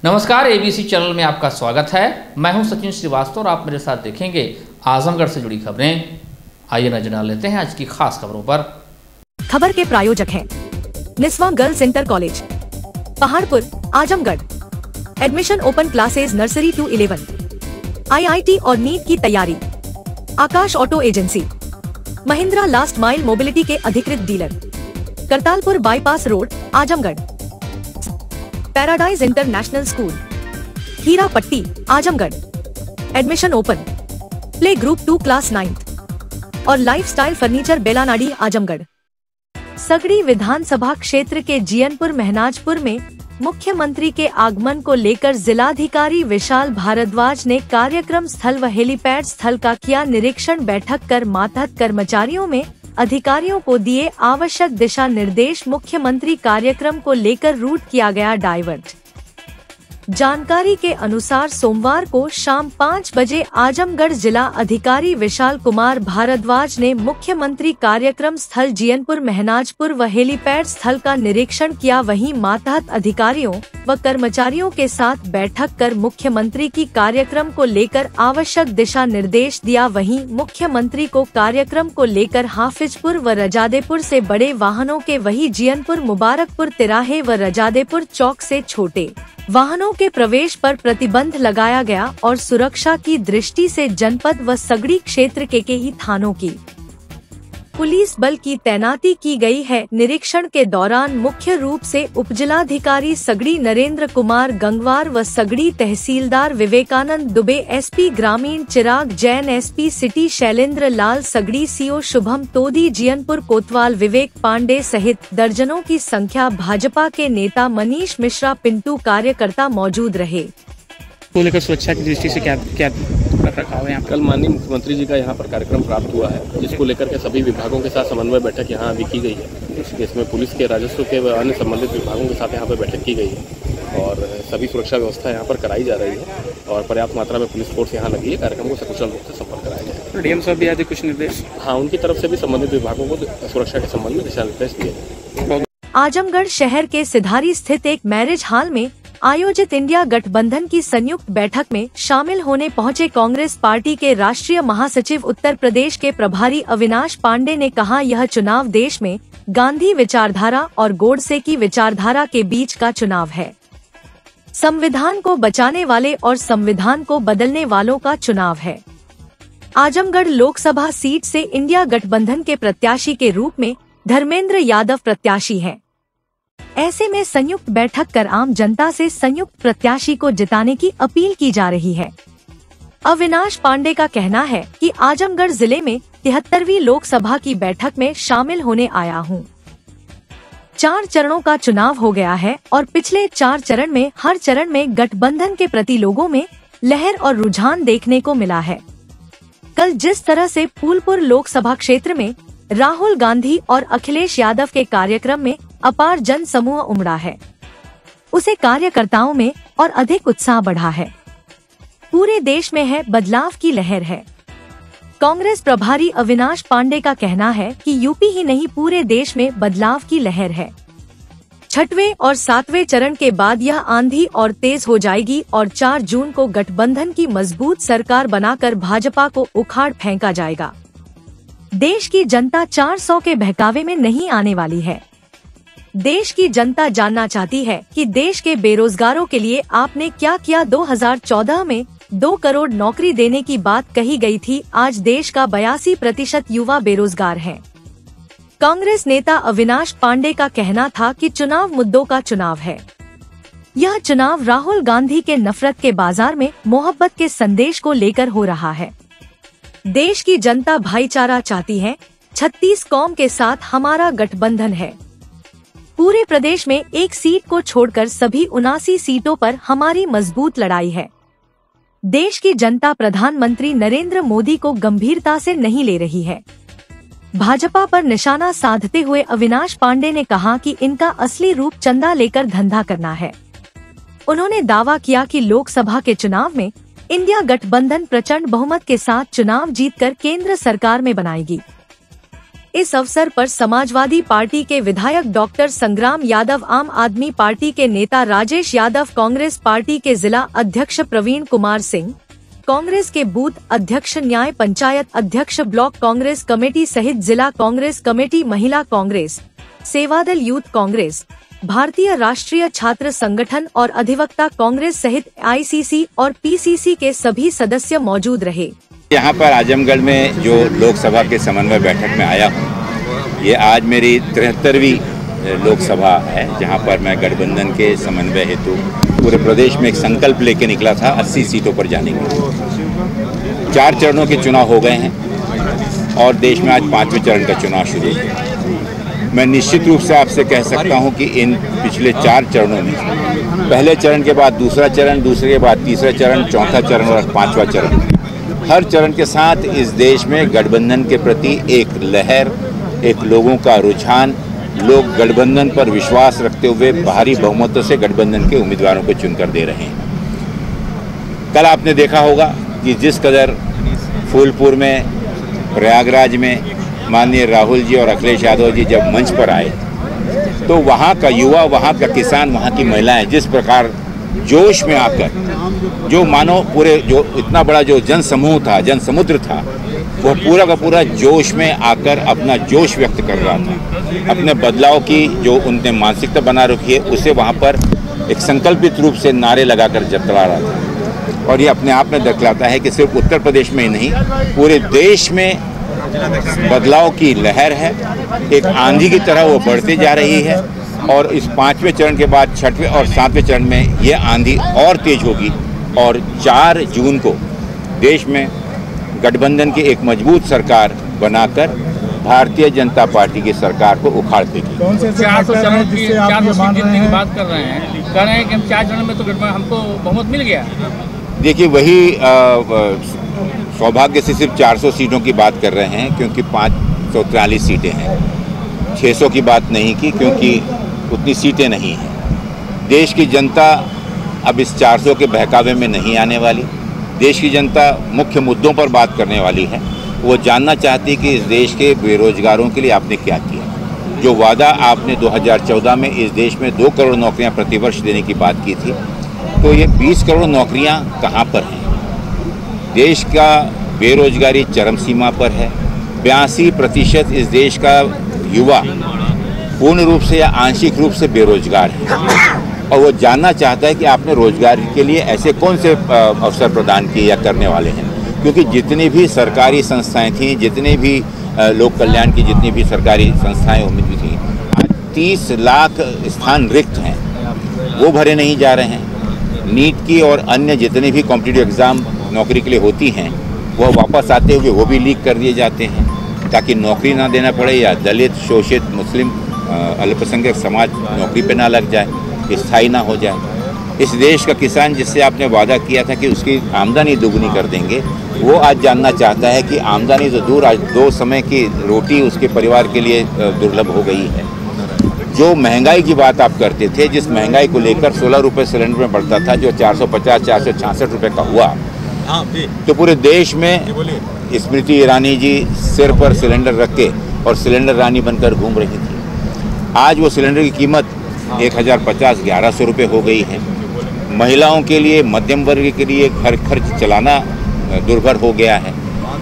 नमस्कार, ABC channel में आपका स्वागत है। मैं हूं सचिन श्रीवास्तव और आप मेरे साथ देखेंगे आजमगढ़ से जुड़ी खबरें। आइए नजर डाल लेते हैं आज की खास खबरों पर। खबर के प्रायोजक हैं Niswa girls inter college, Paharpur, Azamgarh. Admission open classes nursery to 11, IIT और नीट की तैयारी। Akash auto agency, Mahindra last mile mobility के अधिकृत dealer, Kartalpur bypass road, Azamgarh. Paradise international school, Hira Patti, Azamgarh. Admission open, play group 2 class 9th और लाइफस्टाइल फर्नीचर बेलानाडी, आजमगढ़। सगड़ी विधानसभा क्षेत्र के जियनपुर महनाजपुर में मुख्यमंत्री के आगमन को लेकर जिलाधिकारी विशाल भारद्वाज ने कार्यक्रम स्थल व हेलीपैड स्थल का किया निरीक्षण। बैठक कर मातहत कर्मचारियों में अधिकारियों को दिए आवश्यक दिशा निर्देश। मुख्यमंत्री कार्यक्रम को लेकर रूट किया गया डाइवर्ट। जानकारी के अनुसार सोमवार को शाम 5 बजे आजमगढ़ जिला अधिकारी विशाल कुमार भारद्वाज ने मुख्यमंत्री कार्यक्रम स्थल जियनपुर महनाजपुर व हेलीपैड स्थल का निरीक्षण किया। वहीं मातहत अधिकारियों व कर्मचारियों के साथ बैठक कर मुख्यमंत्री की कार्यक्रम को लेकर आवश्यक दिशा निर्देश दिया। वहीं मुख्यमंत्री को कार्यक्रम को लेकर हाफिजपुर व रजादेपुर से बड़े वाहनों के वही जियनपुर मुबारकपुर तिराहे व रजादेपुर चौक से छोटे वाहनों के प्रवेश पर प्रतिबंध लगाया गया और सुरक्षा की दृष्टि से जनपद व सगड़ी क्षेत्र के ही थानों की पुलिस बल की तैनाती की गई है। निरीक्षण के दौरान मुख्य रूप से उपजिलाधिकारी सगड़ी नरेंद्र कुमार गंगवार व सगड़ी तहसीलदार विवेकानंद दुबे, SP ग्रामीण चिराग जैन, SP सिटी शैलेंद्र लाल, सगड़ी CO शुभम तोदी, जियनपुर कोतवाल विवेक पांडे सहित दर्जनों की संख्या भाजपा के नेता मनीष मिश्रा, पिंटू कार्यकर्ता मौजूद रहे। को लेकर सुरक्षा की दृष्टि से क्या रखा हुआ है? कल माननीय मुख्यमंत्री जी का यहाँ पर कार्यक्रम प्राप्त हुआ है, जिसको लेकर के सभी विभागों के साथ समन्वय बैठक यहाँ अभी की गई है। इसमें पुलिस के, राजस्व के व अन्य संबंधित विभागों के साथ यहाँ पर बैठक की गई है और सभी सुरक्षा व्यवस्था यहाँ पर कराई जा रही है और पर्याप्त मात्रा में पुलिस फोर्स यहाँ लगी है। कार्यक्रम को सकुशल रूप से संपन्न कराया जाए। DM साहब भी आदि कुछ निर्देश? हाँ, उनकी तरफ से भी संबंधित विभागों को सुरक्षा के संबंध में दिशा निर्देश दिए। आजमगढ़ शहर के सिधारी स्थित एक मैरिज हॉल में आयोजित इंडिया गठबंधन की संयुक्त बैठक में शामिल होने पहुंचे कांग्रेस पार्टी के राष्ट्रीय महासचिव उत्तर प्रदेश के प्रभारी अविनाश पांडे ने कहा, यह चुनाव देश में गांधी विचारधारा और गोडसे की विचारधारा के बीच का चुनाव है। संविधान को बचाने वाले और संविधान को बदलने वालों का चुनाव है। आजमगढ़ लोकसभा सीट से इंडिया गठबंधन के प्रत्याशी के रूप में धर्मेंद्र यादव प्रत्याशी हैं। ऐसे में संयुक्त बैठक कर आम जनता से संयुक्त प्रत्याशी को जिताने की अपील की जा रही है। अविनाश पांडे का कहना है कि आजमगढ़ जिले में 73वीं लोकसभा की बैठक में शामिल होने आया हूं। 4 चरणों का चुनाव हो गया है और पिछले 4 चरण में हर चरण में गठबंधन के प्रति लोगों में लहर और रुझान देखने को मिला है। कल जिस तरह से फूलपुर लोकसभा क्षेत्र में राहुल गांधी और अखिलेश यादव के कार्यक्रम में अपार जन समूह उमड़ा है, उसे कार्यकर्ताओं में और अधिक उत्साह बढ़ा है। पूरे देश में है बदलाव की लहर है। कांग्रेस प्रभारी अविनाश पांडे का कहना है कि यूपी ही नहीं पूरे देश में बदलाव की लहर है। 6वें और 7वें चरण के बाद यह आंधी और तेज हो जाएगी और 4 जून को गठबंधन की मजबूत सरकार बनाकर भाजपा को उखाड़ फेंका जाएगा। देश की जनता 400 के बहकावे में नहीं आने वाली है। देश की जनता जानना चाहती है कि देश के बेरोजगारों के लिए आपने क्या किया। 2014 में 2 करोड़ नौकरी देने की बात कही गई थी। आज देश का 82% युवा बेरोजगार हैं। कांग्रेस नेता अविनाश पांडे का कहना था कि चुनाव मुद्दों का चुनाव है। यह चुनाव राहुल गांधी के नफरत के बाजार में मोहब्बत के संदेश को लेकर हो रहा है। देश की जनता भाईचारा चाहती है। 36 कौम के साथ हमारा गठबंधन है। पूरे प्रदेश में एक सीट को छोड़कर सभी 79 सीटों पर हमारी मजबूत लड़ाई है। देश की जनता प्रधानमंत्री नरेंद्र मोदी को गंभीरता से नहीं ले रही है। भाजपा पर निशाना साधते हुए अविनाश पांडे ने कहा कि इनका असली रूप चंदा लेकर धंधा करना है। उन्होंने दावा किया कि लोकसभा के चुनाव में इंडिया गठबंधन प्रचंड बहुमत के साथ चुनाव जीतकर केंद्र सरकार में बनाएगी। इस अवसर पर समाजवादी पार्टी के विधायक डॉक्टर संग्राम यादव, आम आदमी पार्टी के नेता राजेश यादव, कांग्रेस पार्टी के जिला अध्यक्ष प्रवीण कुमार सिंह, कांग्रेस के बूथ अध्यक्ष, न्याय पंचायत अध्यक्ष, ब्लॉक कांग्रेस कमेटी सहित जिला कांग्रेस कमेटी, महिला कांग्रेस, सेवादल यूथ कांग्रेस, भारतीय राष्ट्रीय छात्र संगठन और अधिवक्ता कांग्रेस सहित आईसीसी और पीसीसी के सभी सदस्य मौजूद रहे। यहाँ पर आजमगढ़ में जो लोकसभा के समन्वय बैठक में आया हूँ, ये आज मेरी 73वीं लोकसभा है, जहाँ पर मैं गठबंधन के समन्वय हेतु पूरे प्रदेश में एक संकल्प लेके निकला था 80 सीटों पर जाने के। 4 चरणों के चुनाव हो गए हैं और देश में आज 5वें चरण का चुनाव शुरू है। मैं निश्चित रूप से आपसे कह सकता हूं कि इन पिछले 4 चरणों में पहले चरण के बाद दूसरा चरण, दूसरे के बाद तीसरा चरण, चौथा चरण और 5वां चरण, हर चरण के साथ इस देश में गठबंधन के प्रति एक लहर, एक लोगों का रुझान, लोग गठबंधन पर विश्वास रखते हुए भारी बहुमतों से गठबंधन के उम्मीदवारों को चुनकर दे रहे हैं। कल आपने देखा होगा कि जिस कदर फूलपुर में, प्रयागराज में माननीय राहुल जी और अखिलेश यादव जी जब मंच पर आए तो वहाँ का युवा, वहाँ का किसान, वहाँ की महिलाएं जिस प्रकार जोश में आकर, जो मानो पूरे जो इतना बड़ा जो जन समूह था, जन समुद्र था, वो पूरा का पूरा जोश में आकर अपना जोश व्यक्त कर रहा था। अपने बदलाव की जो उनने मानसिकता बना रखी है उसे वहाँ पर एक संकल्पित रूप से नारे लगाकर जतला रहा था। और ये अपने आप में दिखलाता है कि सिर्फ उत्तर प्रदेश में ही नहीं, पूरे देश में बदलाव की लहर है, एक आंधी की तरह वो बढ़ती जा रही है। और इस 5वें चरण के बाद 6वें और 7वें चरण में ये आंधी और तेज होगी और 4 जून को देश में गठबंधन की एक मजबूत सरकार बनाकर भारतीय जनता पार्टी की सरकार को उखाड़ देगी। 400 चरण की बात कर रहे हैं, कह रहे हैं कि हम 4 चरण में तो हमको बहुमत मिल गया। देखिए, वही सौभाग्य से सिर्फ 400 सीटों की बात कर रहे हैं क्योंकि 543 सीटें हैं। 600 की बात नहीं की क्योंकि उतनी सीटें नहीं हैं। देश की जनता अब इस 400 के बहकावे में नहीं आने वाली। देश की जनता मुख्य मुद्दों पर बात करने वाली है। वो जानना चाहती है कि इस देश के बेरोजगारों के लिए आपने क्या किया। जो वादा आपने 2014 में इस देश में 2 करोड़ नौकरियां प्रतिवर्ष देने की बात की थी, तो ये 20 करोड़ नौकरियां कहां पर हैं? देश का बेरोजगारी चरम सीमा पर है। 82% इस देश का युवा पूर्ण रूप से या आंशिक रूप से बेरोजगार है और वो जानना चाहता है कि आपने रोजगार के लिए ऐसे कौन से अवसर प्रदान किए या करने वाले हैं। क्योंकि जितनी भी सरकारी संस्थाएं थीं, जितने भी लोक कल्याण की जितनी भी सरकारी संस्थाएं उम्मीद थी, आज 30 लाख स्थान रिक्त हैं, वो भरे नहीं जा रहे हैं। नीट की और अन्य जितने भी कॉम्पिटिटिव एग्ज़ाम नौकरी के लिए होती हैं, वो वापस आते हुए वो भी लीक कर दिए जाते हैं ताकि नौकरी ना देना पड़े या दलित, शोषित, मुस्लिम, अल्पसंख्यक समाज नौकरी पे ना लग जाए, स्थायी ना हो जाए। इस देश का किसान जिससे आपने वादा किया था कि उसकी आमदनी दुगनी कर देंगे, वो आज जानना चाहता है कि आमदनी तो दूर, आज 2 समय की रोटी उसके परिवार के लिए दुर्लभ हो गई है। जो महंगाई की बात आप करते थे, जिस महंगाई को लेकर 16 रुपये सिलेंडर में बढ़ता था, जो 450, 466 रुपये का हुआ, तो पूरे देश में स्मृति ईरानी जी सिर पर सिलेंडर रख के और सिलेंडर रानी बनकर घूम रही थी। आज वो सिलेंडर की कीमत 1050-1100 रुपये हो गई है। महिलाओं के लिए, मध्यम वर्ग के लिए घर खर्च चलाना दुर्भर हो गया है।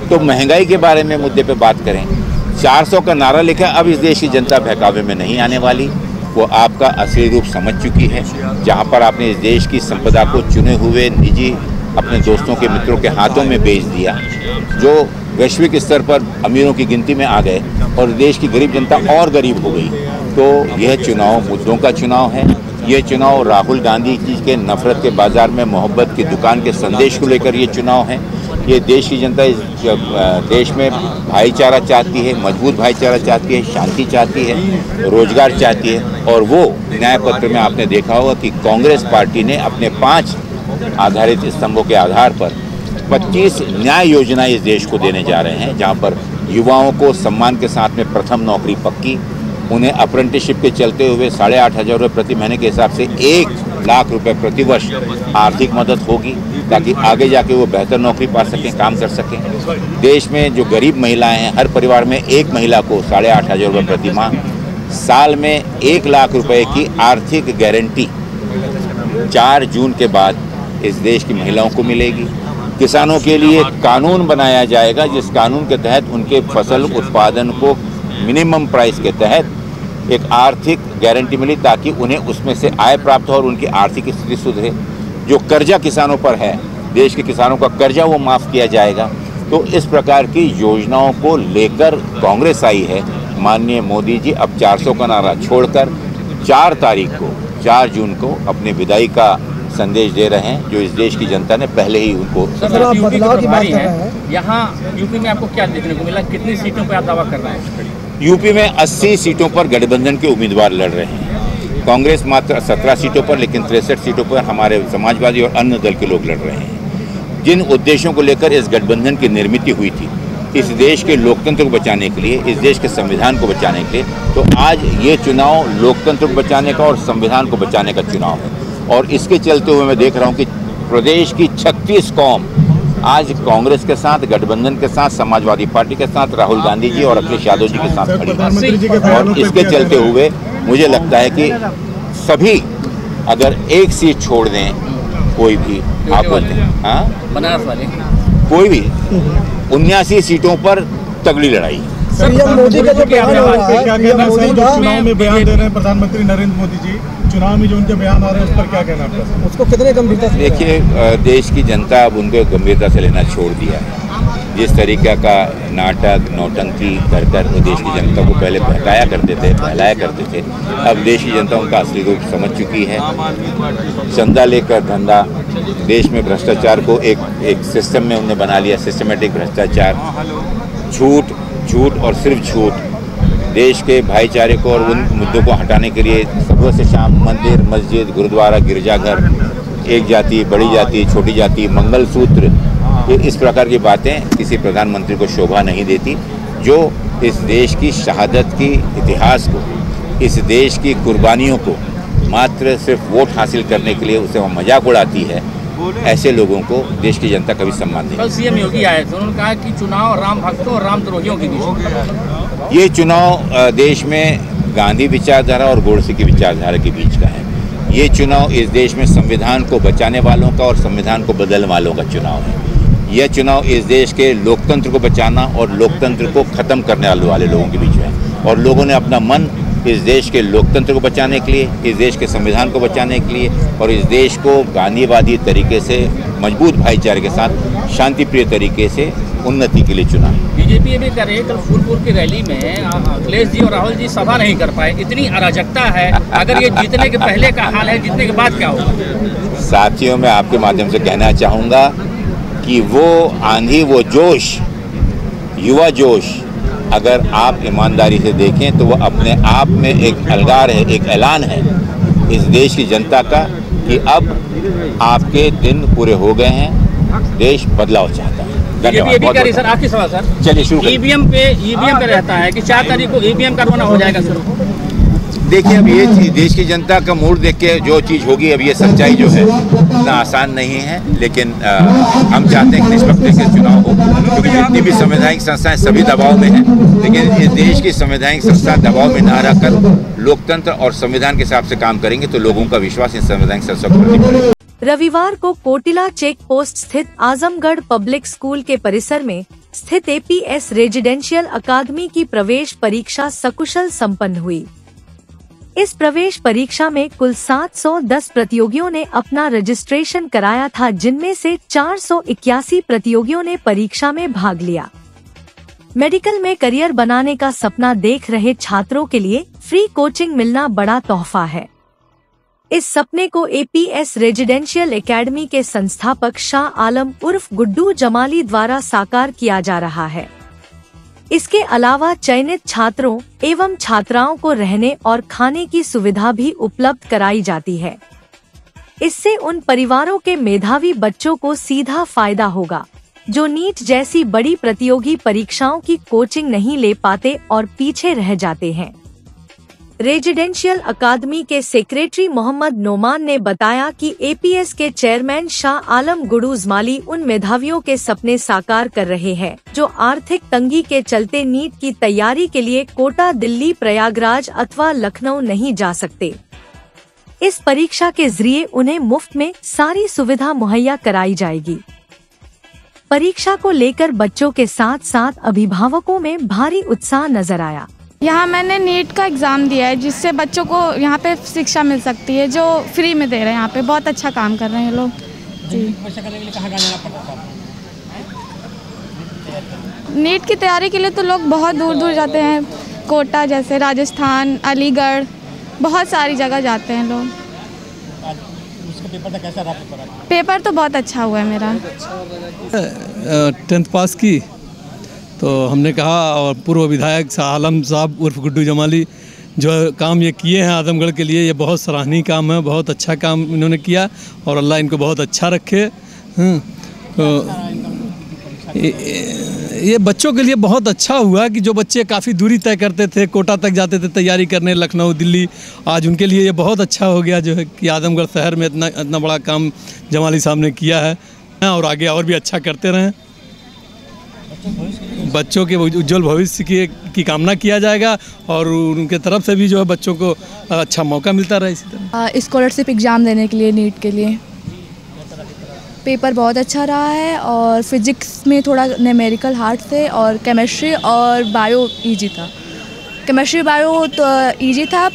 तो महंगाई के बारे में मुद्दे पे बात करें, 400 का नारा लेकर अब इस देश की जनता बहकावे में नहीं आने वाली। वो आपका असली रूप समझ चुकी है। जहाँ पर आपने इस देश की संपदा को चुने हुए निजी अपने दोस्तों के, मित्रों के हाथों में बेच दिया, जो वैश्विक स्तर पर अमीरों की गिनती में आ गए और देश की गरीब जनता और गरीब हो गई। तो यह चुनाव मुद्दों का चुनाव है। ये चुनाव राहुल गांधी जी के नफरत के बाजार में मोहब्बत की दुकान के संदेश को लेकर ये चुनाव है। ये देश की जनता इस देश में भाईचारा चाहती है, मजबूत भाईचारा चाहती है, शांति चाहती है, रोजगार चाहती है। और वो न्याय पत्र में आपने देखा होगा कि कांग्रेस पार्टी ने अपने 5 आधारित स्तंभों के आधार पर 25 न्याय योजनाएं इस देश को देने जा रहे हैं, जहां पर युवाओं को सम्मान के साथ में प्रथम नौकरी पक्की, उन्हें अप्रेंटिसशिप के चलते हुए 8,500 रुपये प्रति महीने के हिसाब से 1 लाख रुपए प्रति वर्ष आर्थिक मदद होगी, ताकि आगे जाके वो बेहतर नौकरी पा सकें, काम कर सकें। देश में जो गरीब महिलाएं हैं, हर परिवार में एक महिला को 8,500 रुपये प्रति माह, साल में 1 लाख रुपए की आर्थिक गारंटी 4 जून के बाद इस देश की महिलाओं को मिलेगी। किसानों के लिए कानून बनाया जाएगा, जिस कानून के तहत उनके फसल उत्पादन को मिनिमम प्राइस के तहत एक आर्थिक गारंटी मिली, ताकि उन्हें उसमें से आय प्राप्त हो और उनकी आर्थिक स्थिति सुधरे। जो कर्जा किसानों पर है, देश के किसानों का कर्जा, वो माफ़ किया जाएगा। तो इस प्रकार की योजनाओं को लेकर कांग्रेस आई है। माननीय मोदी जी अब 400 का नारा छोड़कर 4 जून को अपने विदाई का संदेश दे रहे हैं, जो इस देश की जनता ने पहले ही उनको। यहाँ यूपी में आपको क्या देखने को मिला, कितनी सीटों पर आप दावा कर रहे हैं? यूपी में 80 सीटों पर गठबंधन के उम्मीदवार लड़ रहे हैं। कांग्रेस मात्र 17 सीटों पर, लेकिन 63 सीटों पर हमारे समाजवादी और अन्य दल के लोग लड़ रहे हैं। जिन उद्देश्यों को लेकर इस गठबंधन की निर्मित हुई थी, इस देश के लोकतंत्र को बचाने के लिए, इस देश के संविधान को बचाने के लिए, तो आज ये चुनाव लोकतंत्र को बचाने का और संविधान को बचाने का चुनाव है। और इसके चलते हुए मैं देख रहा हूँ कि प्रदेश की 36 कौम आज कांग्रेस के साथ, गठबंधन के साथ, समाजवादी पार्टी के साथ, राहुल गांधी जी और अखिलेश यादव जी के साथ खड़ी है। और इसके चलते हुए मुझे लगता है कि सभी अगर एक सीट छोड़ दें, कोई भी आप बोलते हैं, हाँ, बनारस वाले कोई भी 79 सीटों पर तगड़ी लड़ाई। मोदी का जो बयान हो रहा है, क्या कहना है? चुनाव में बयान दे रहे हैं प्रधानमंत्री नरेंद्र मोदी जी, चुनाव में जो उनके बयान आ रहे हैं उस पर क्या कहना है? उसको कितने गंभीरता से? देखिए, देश की जनता अब उनको गंभीरता से लेना छोड़ दिया है। जिस तरीके का नाटक, नौटंकी कर देश की जनता को पहले बहकाया करते थे, बहलाया करते थे, अब देश की जनता उनका असली रूप समझ चुकी है। चंदा लेकर धंधा, देश में भ्रष्टाचार को एक सिस्टम में उन्होंने बना लिया, सिस्टमेटिक भ्रष्टाचार, झूठ और सिर्फ झूठ, देश के भाईचारे को और उन मुद्दों को हटाने के लिए सुबह से शाम मंदिर, मस्जिद, गुरुद्वारा, गिरजाघर, एक जाति, बड़ी जाति, छोटी जाति, मंगलसूत्र, ये इस प्रकार की बातें किसी प्रधानमंत्री को शोभा नहीं देती। जो इस देश की शहादत की इतिहास को, इस देश की कुर्बानियों को मात्र सिर्फ वोट हासिल करने के लिए उसे वो मजाक उड़ाती है, ऐसे लोगों को देश की जनता कभी सम्मान नहीं। कल सीएम योगी आए थे, उन्होंने कहा कि चुनाव राम भक्तों और राम द्रोहियों के बीच। ये चुनाव देश में गांधी विचारधारा और गोडसे की विचारधारा के बीच का है। ये चुनाव इस देश में संविधान को बचाने वालों का और संविधान को बदलने वालों का चुनाव है। यह चुनाव इस देश के लोकतंत्र को बचाना और लोकतंत्र को ख़त्म करने वाले लोगों के बीच है। और लोगों ने अपना मन इस देश के लोकतंत्र को बचाने के लिए, इस देश के संविधान को बचाने के लिए और इस देश को गांधीवादी तरीके से मजबूत भाईचारे के साथ शांतिप्रिय तरीके से उन्नति के लिए चुना है। बीजेपी ये भी कर रही है, कल फूलपुर की रैली में अखिलेश जी और राहुल जी सभा नहीं कर पाए, इतनी अराजकता है। अगर ये जीतने के पहले का हाल है, जीतने के बाद क्या होगा? साथियों, मैं आपके माध्यम से कहना चाहूँगा कि वो आंधी, वो जोश, युवा जोश, अगर आप ईमानदारी से देखें तो वो अपने आप में एक अलगार है, एक ऐलान है इस देश की जनता का कि अब आपके दिन पूरे हो गए हैं, देश बदलाव चाहता है। धन्यवाद। सर आखिरी सवाल सर, चलिए शुरू। ईवीएम पे रहता है कि 4 तारीख को ईवीएम करवाना हो जाएगा सर? देखिए, अब ये देश की जनता का मूड देख के जो चीज़ होगी, अब ये सच्चाई जो है इतना आसान नहीं है, लेकिन हम चाहते हैं कि निष्पक्ष के चुनाव हो, क्योंकि जितनी भी संवैधानिक संस्थाएं सभी दबाव में हैं, लेकिन इस देश की संवैधानिक संस्था दबाव में न रहकर लोकतंत्र और संविधान के हिसाब से काम करेंगे तो लोगों का विश्वास इन संवैधानिक संस्था को। रविवार को कोटिला चेक पोस्ट स्थित आजमगढ़ पब्लिक स्कूल के परिसर में स्थित APS रेजिडेंशियल अकादमी की प्रवेश परीक्षा सकुशल संपन्न हुई। इस प्रवेश परीक्षा में कुल 710 प्रतियोगियों ने अपना रजिस्ट्रेशन कराया था, जिनमें से 481 प्रतियोगियों ने परीक्षा में भाग लिया। मेडिकल में करियर बनाने का सपना देख रहे छात्रों के लिए फ्री कोचिंग मिलना बड़ा तोहफा है। इस सपने को APS रेजिडेंशियल एकेडमी के संस्थापक शाह आलम उर्फ गुड्डू जमाली द्वारा साकार किया जा रहा है। इसके अलावा चयनित छात्रों एवं छात्राओं को रहने और खाने की सुविधा भी उपलब्ध कराई जाती है। इससे उन परिवारों के मेधावी बच्चों को सीधा फायदा होगा जो नीट जैसी बड़ी प्रतियोगी परीक्षाओं की कोचिंग नहीं ले पाते और पीछे रह जाते हैं। रेजिडेंशियल अकादमी के सेक्रेटरी मोहम्मद नोमान ने बताया कि एपीएस के चेयरमैन शाह आलम गुडूज माली उन मेधावियों के सपने साकार कर रहे हैं जो आर्थिक तंगी के चलते नीट की तैयारी के लिए कोटा, दिल्ली, प्रयागराज अथवा लखनऊ नहीं जा सकते। इस परीक्षा के जरिए उन्हें मुफ्त में सारी सुविधा मुहैया कराई जाएगी। परीक्षा को लेकर बच्चों के साथ साथ अभिभावकों में भारी उत्साह नजर आया। यहाँ मैंने नीट का एग्ज़ाम दिया है जिससे बच्चों को यहाँ पे शिक्षा मिल सकती है जो फ्री में दे रहे हैं। यहाँ पे बहुत अच्छा काम कर रहे हैं लोग जी। नीट की तैयारी के लिए तो लोग बहुत दूर दूर जाते हैं, कोटा जैसे राजस्थान, अलीगढ़, बहुत सारी जगह जाते हैं लोग। पेपर तो बहुत अच्छा हुआ है मेरा। 10th पास की तो हमने कहा, और पूर्व विधायक शाह आलम साहब उर्फ गुड्डू जमाली जो काम ये किए हैं आजमगढ़ के लिए, ये बहुत सराहनीय काम है, बहुत अच्छा काम इन्होंने किया और अल्लाह इनको बहुत अच्छा रखे। तो ये बच्चों के लिए बहुत अच्छा हुआ कि जो बच्चे काफ़ी दूरी तय करते थे, कोटा तक जाते थे तैयारी करने, लखनऊ, दिल्ली, आज उनके लिए ये बहुत अच्छा हो गया जो है कि आजमगढ़ शहर में इतना बड़ा काम जमाली साहब ने किया है और आगे और भी अच्छा करते रहें। बच्चों के उज्जवल भविष्य की कामना किया जाएगा और उनके तरफ से भी जो है बच्चों को अच्छा मौका मिलता रहे। इसी तरह स्कॉलरशिप एग्ज़ाम देने के लिए नीट के लिए पेपर बहुत अच्छा रहा है और फिजिक्स में थोड़ा न्यूमेरिकल हार्ड थे और केमिस्ट्री और बायो इजी था। केमिस्ट्री बायो तो इजी था,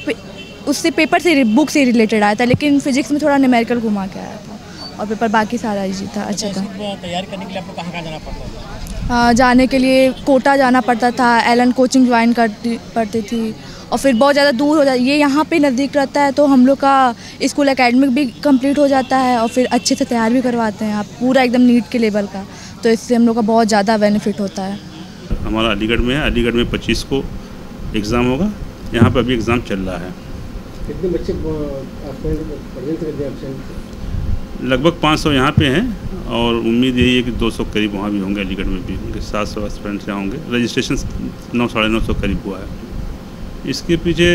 उससे पेपर से बुक से रिलेटेड आया था, लेकिन फिजिक्स में थोड़ा न्यूमेरिकल घुमा के आया था और पेपर बाकी सारा इजी था, अच्छा था। तैयारी करने के लिए आपको कहाँ जाना पड़ता था? जाने के लिए कोटा जाना पड़ता था, एलन कोचिंग ज्वाइन करती पड़ती थी और फिर बहुत ज़्यादा दूर हो जाता। ये यहाँ पे नज़दीक रहता है तो हम लोग का स्कूल एकेडमिक भी कंप्लीट हो जाता है और फिर अच्छे से तैयार भी करवाते हैं आप पूरा एकदम नीट के लेवल का, तो इससे हम लोग का बहुत ज़्यादा बेनिफिट होता है। हमारा अलीगढ़ में है, अलीगढ़ में 25 को एग्ज़ाम होगा, यहाँ पर अभी एग्ज़ाम चल रहा है। कितने बच्चे लगभग 500 यहाँ पे हैं और उम्मीद यही है कि 200 करीब वहाँ भी होंगे, अलीगढ़ में भी होंगे, 700 स्टूडेंट्स यहाँ होंगे। रजिस्ट्रेशन 900-950 करीब हुआ है। इसके पीछे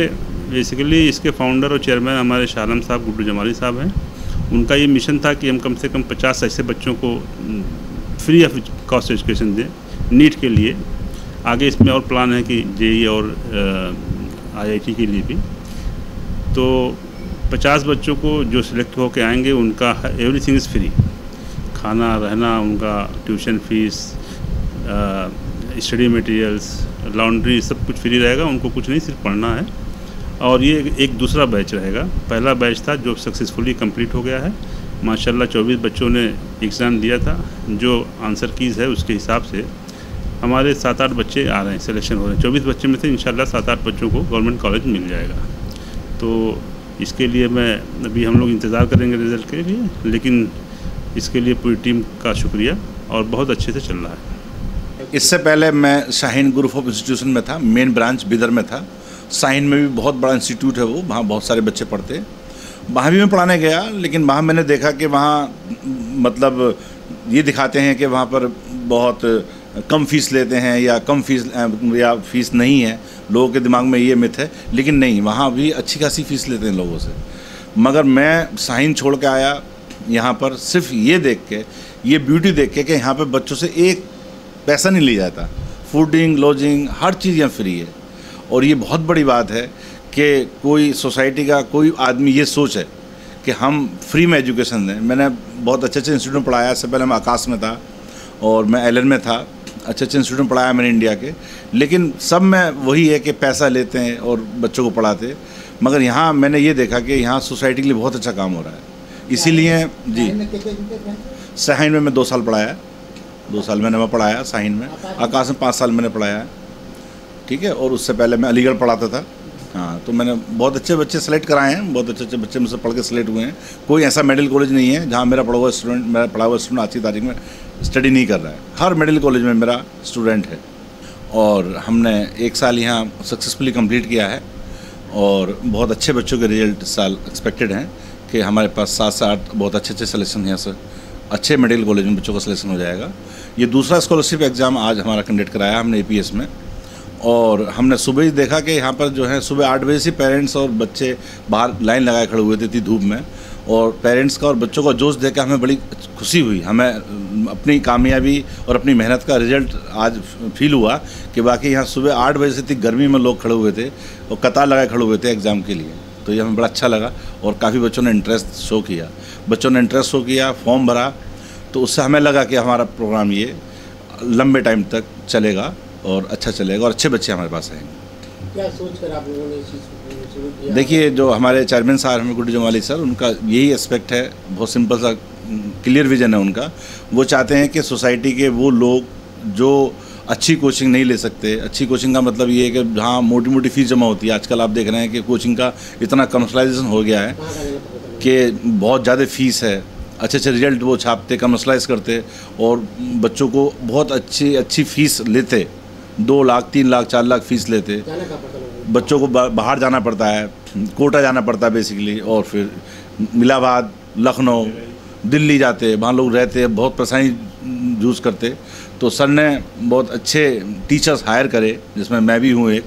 बेसिकली इसके फाउंडर और चेयरमैन हमारे शाह आलम साहब, गुड्डू जमाली साहब हैं। उनका ये मिशन था कि हम कम से कम 50 ऐसे बच्चों को फ्री ऑफ कॉस्ट एजुकेशन दें नीट के लिए। आगे इसमें और प्लान है कि जेईई और IIT के लिए भी। तो 50 बच्चों को जो सिलेक्ट होकर आएंगे उनका एवरीथिंग इज़ फ्री, खाना, रहना, उनका tuition fees, study materials, laundry, सब कुछ फ्री रहेगा। उनको कुछ नहीं, सिर्फ पढ़ना है। और ये एक दूसरा बैच रहेगा। पहला बैच था जो सक्सेसफुली कंप्लीट हो गया है माशाल्लाह। 24 बच्चों ने एग्ज़ाम दिया था, जो आंसर कीज़ है उसके हिसाब से हमारे 7-8 बच्चे आ रहे हैं, सिलेक्शन हो रहे हैं। 24 बच्चे में से इंशाल्लाह 7-8 बच्चों को गवर्नमेंट कॉलेज मिल जाएगा। तो इसके लिए अभी हम लोग इंतज़ार करेंगे रिज़ल्ट के लिए, लेकिन इसके लिए पूरी टीम का शुक्रिया और बहुत अच्छे से चल रहा है। इससे पहले मैं शाहीन ग्रुप ऑफ इंस्टीट्यूशन में था, मेन ब्रांच बिदर में था। शाहीन में भी बहुत बड़ा इंस्टीट्यूट है वो, वहाँ बहुत सारे बच्चे पढ़ते हैं। वहाँ भी मैं पढ़ाने गया, लेकिन वहाँ मैंने देखा कि वहाँ मतलब ये दिखाते हैं कि वहाँ पर बहुत कम फीस लेते हैं या कम फीस या फीस नहीं है। लोगों के दिमाग में ये मिथ है, लेकिन नहीं, वहाँ भी अच्छी खासी फीस लेते हैं लोगों से। मगर मैं शाहीन छोड़ के आया यहाँ पर सिर्फ ये देख के, ये ब्यूटी देख के कि यहाँ पे बच्चों से एक पैसा नहीं लिया जाता। फूडिंग, लॉजिंग, हर चीज़ यहाँ फ्री है। और ये बहुत बड़ी बात है कि कोई सोसाइटी का कोई आदमी ये सोच है कि हम फ्री में एजुकेशन दें। मैंने बहुत अच्छे इंस्टीट्यूट में पढ़ाया। इससे पहले मैं आकाश में था और मैं एलन में था। अच्छे इंस्टीट्यूट में पढ़ाया मैंने इंडिया के, लेकिन सब में वही है कि पैसा लेते हैं और बच्चों को पढ़ाते। मगर यहाँ मैंने ये देखा कि यहाँ सोसाइटी के लिए बहुत अच्छा काम हो रहा है। इसीलिए जी, शाहीन में मैं 2 साल पढ़ाया, 2 साल मैंने वहाँ पढ़ाया शाहीन में। आकाश में 5 साल मैंने पढ़ाया है, ठीक है। और उससे पहले मैं अलीगढ़ पढ़ाता था। हाँ, तो मैंने बहुत अच्छे बच्चे सेलेक्ट कराए हैं, बहुत अच्छे बच्चे मुझसे पढ़ के सेलेक्ट हुए हैं। कोई ऐसा मेडिकल कॉलेज नहीं है जहाँ मेरा पढ़ा हुआ स्टूडेंट आज की तारीख में स्टडी नहीं कर रहा है। हर मेडिकल कॉलेज में मेरा स्टूडेंट है और हमने 1 साल यहाँ सक्सेसफुली कंप्लीट किया है और बहुत अच्छे बच्चों के रिजल्ट इस साल एक्सपेक्टेड हैं कि हमारे पास 7 से 8 बहुत अच्छे सिलेक्शन यहाँ से अच्छे मेडिकल कॉलेज में बच्चों का सिलेक्शन हो जाएगा। ये दूसरा स्कॉलरशिप एग्ज़ाम आज हमारा कंडक्ट कराया हमने APS में और हमने सुबह ही देखा कि यहाँ पर जो है सुबह 8 बजे से पेरेंट्स और बच्चे बाहर लाइन लगाए खड़े हुए थे इतनी धूप में, और पेरेंट्स का और बच्चों का जोश देख कर हमें बड़ी खुशी हुई। हमें अपनी कामयाबी और अपनी मेहनत का रिजल्ट आज फील हुआ कि बाकी यहाँ सुबह 8 बजे से इतनी गर्मी में लोग खड़े हुए थे और कतार लगाए खड़े हुए थे एग्ज़ाम के लिए। तो ये हमें बड़ा अच्छा लगा और काफ़ी बच्चों ने इंटरेस्ट शो किया, फॉर्म भरा, तो उससे हमें लगा कि हमारा प्रोग्राम ये लंबे टाइम तक चलेगा और अच्छा चलेगा और अच्छे बच्चे हमारे पास आएंगे। क्या सोचकर आप लोगों ने इस चीज़ को शुरू किया? देखिए, जो हमारे चेयरमैन साहब हैं गुड्डू जमाली सर, उनका यही एस्पेक्ट है, बहुत सिंपल सा क्लियर विजन है उनका। वो चाहते हैं कि सोसाइटी के वो लोग जो अच्छी कोचिंग नहीं ले सकते, अच्छी कोचिंग का मतलब ये है कि जहाँ मोटी मोटी फीस जमा होती है, आजकल आप देख रहे हैं कि कोचिंग का इतना कमर्शलाइजेशन हो गया है कि बहुत ज़्यादा फीस है, अच्छे रिजल्ट वो छापते, कमर्शलाइज करते और बच्चों को बहुत अच्छी फीस लेते, 2 लाख 3 लाख 4 लाख फीस लेते। बच्चों को बाहर जाना पड़ता है, कोटा जाना पड़ता है बेसिकली, और फिर इलाहाबाद, लखनऊ, दिल्ली जाते, वहाँ लोग रहते, बहुत परेशानी जूझ करते। तो सर ने बहुत अच्छे टीचर्स हायर करे, जिसमें मैं भी हूँ एक,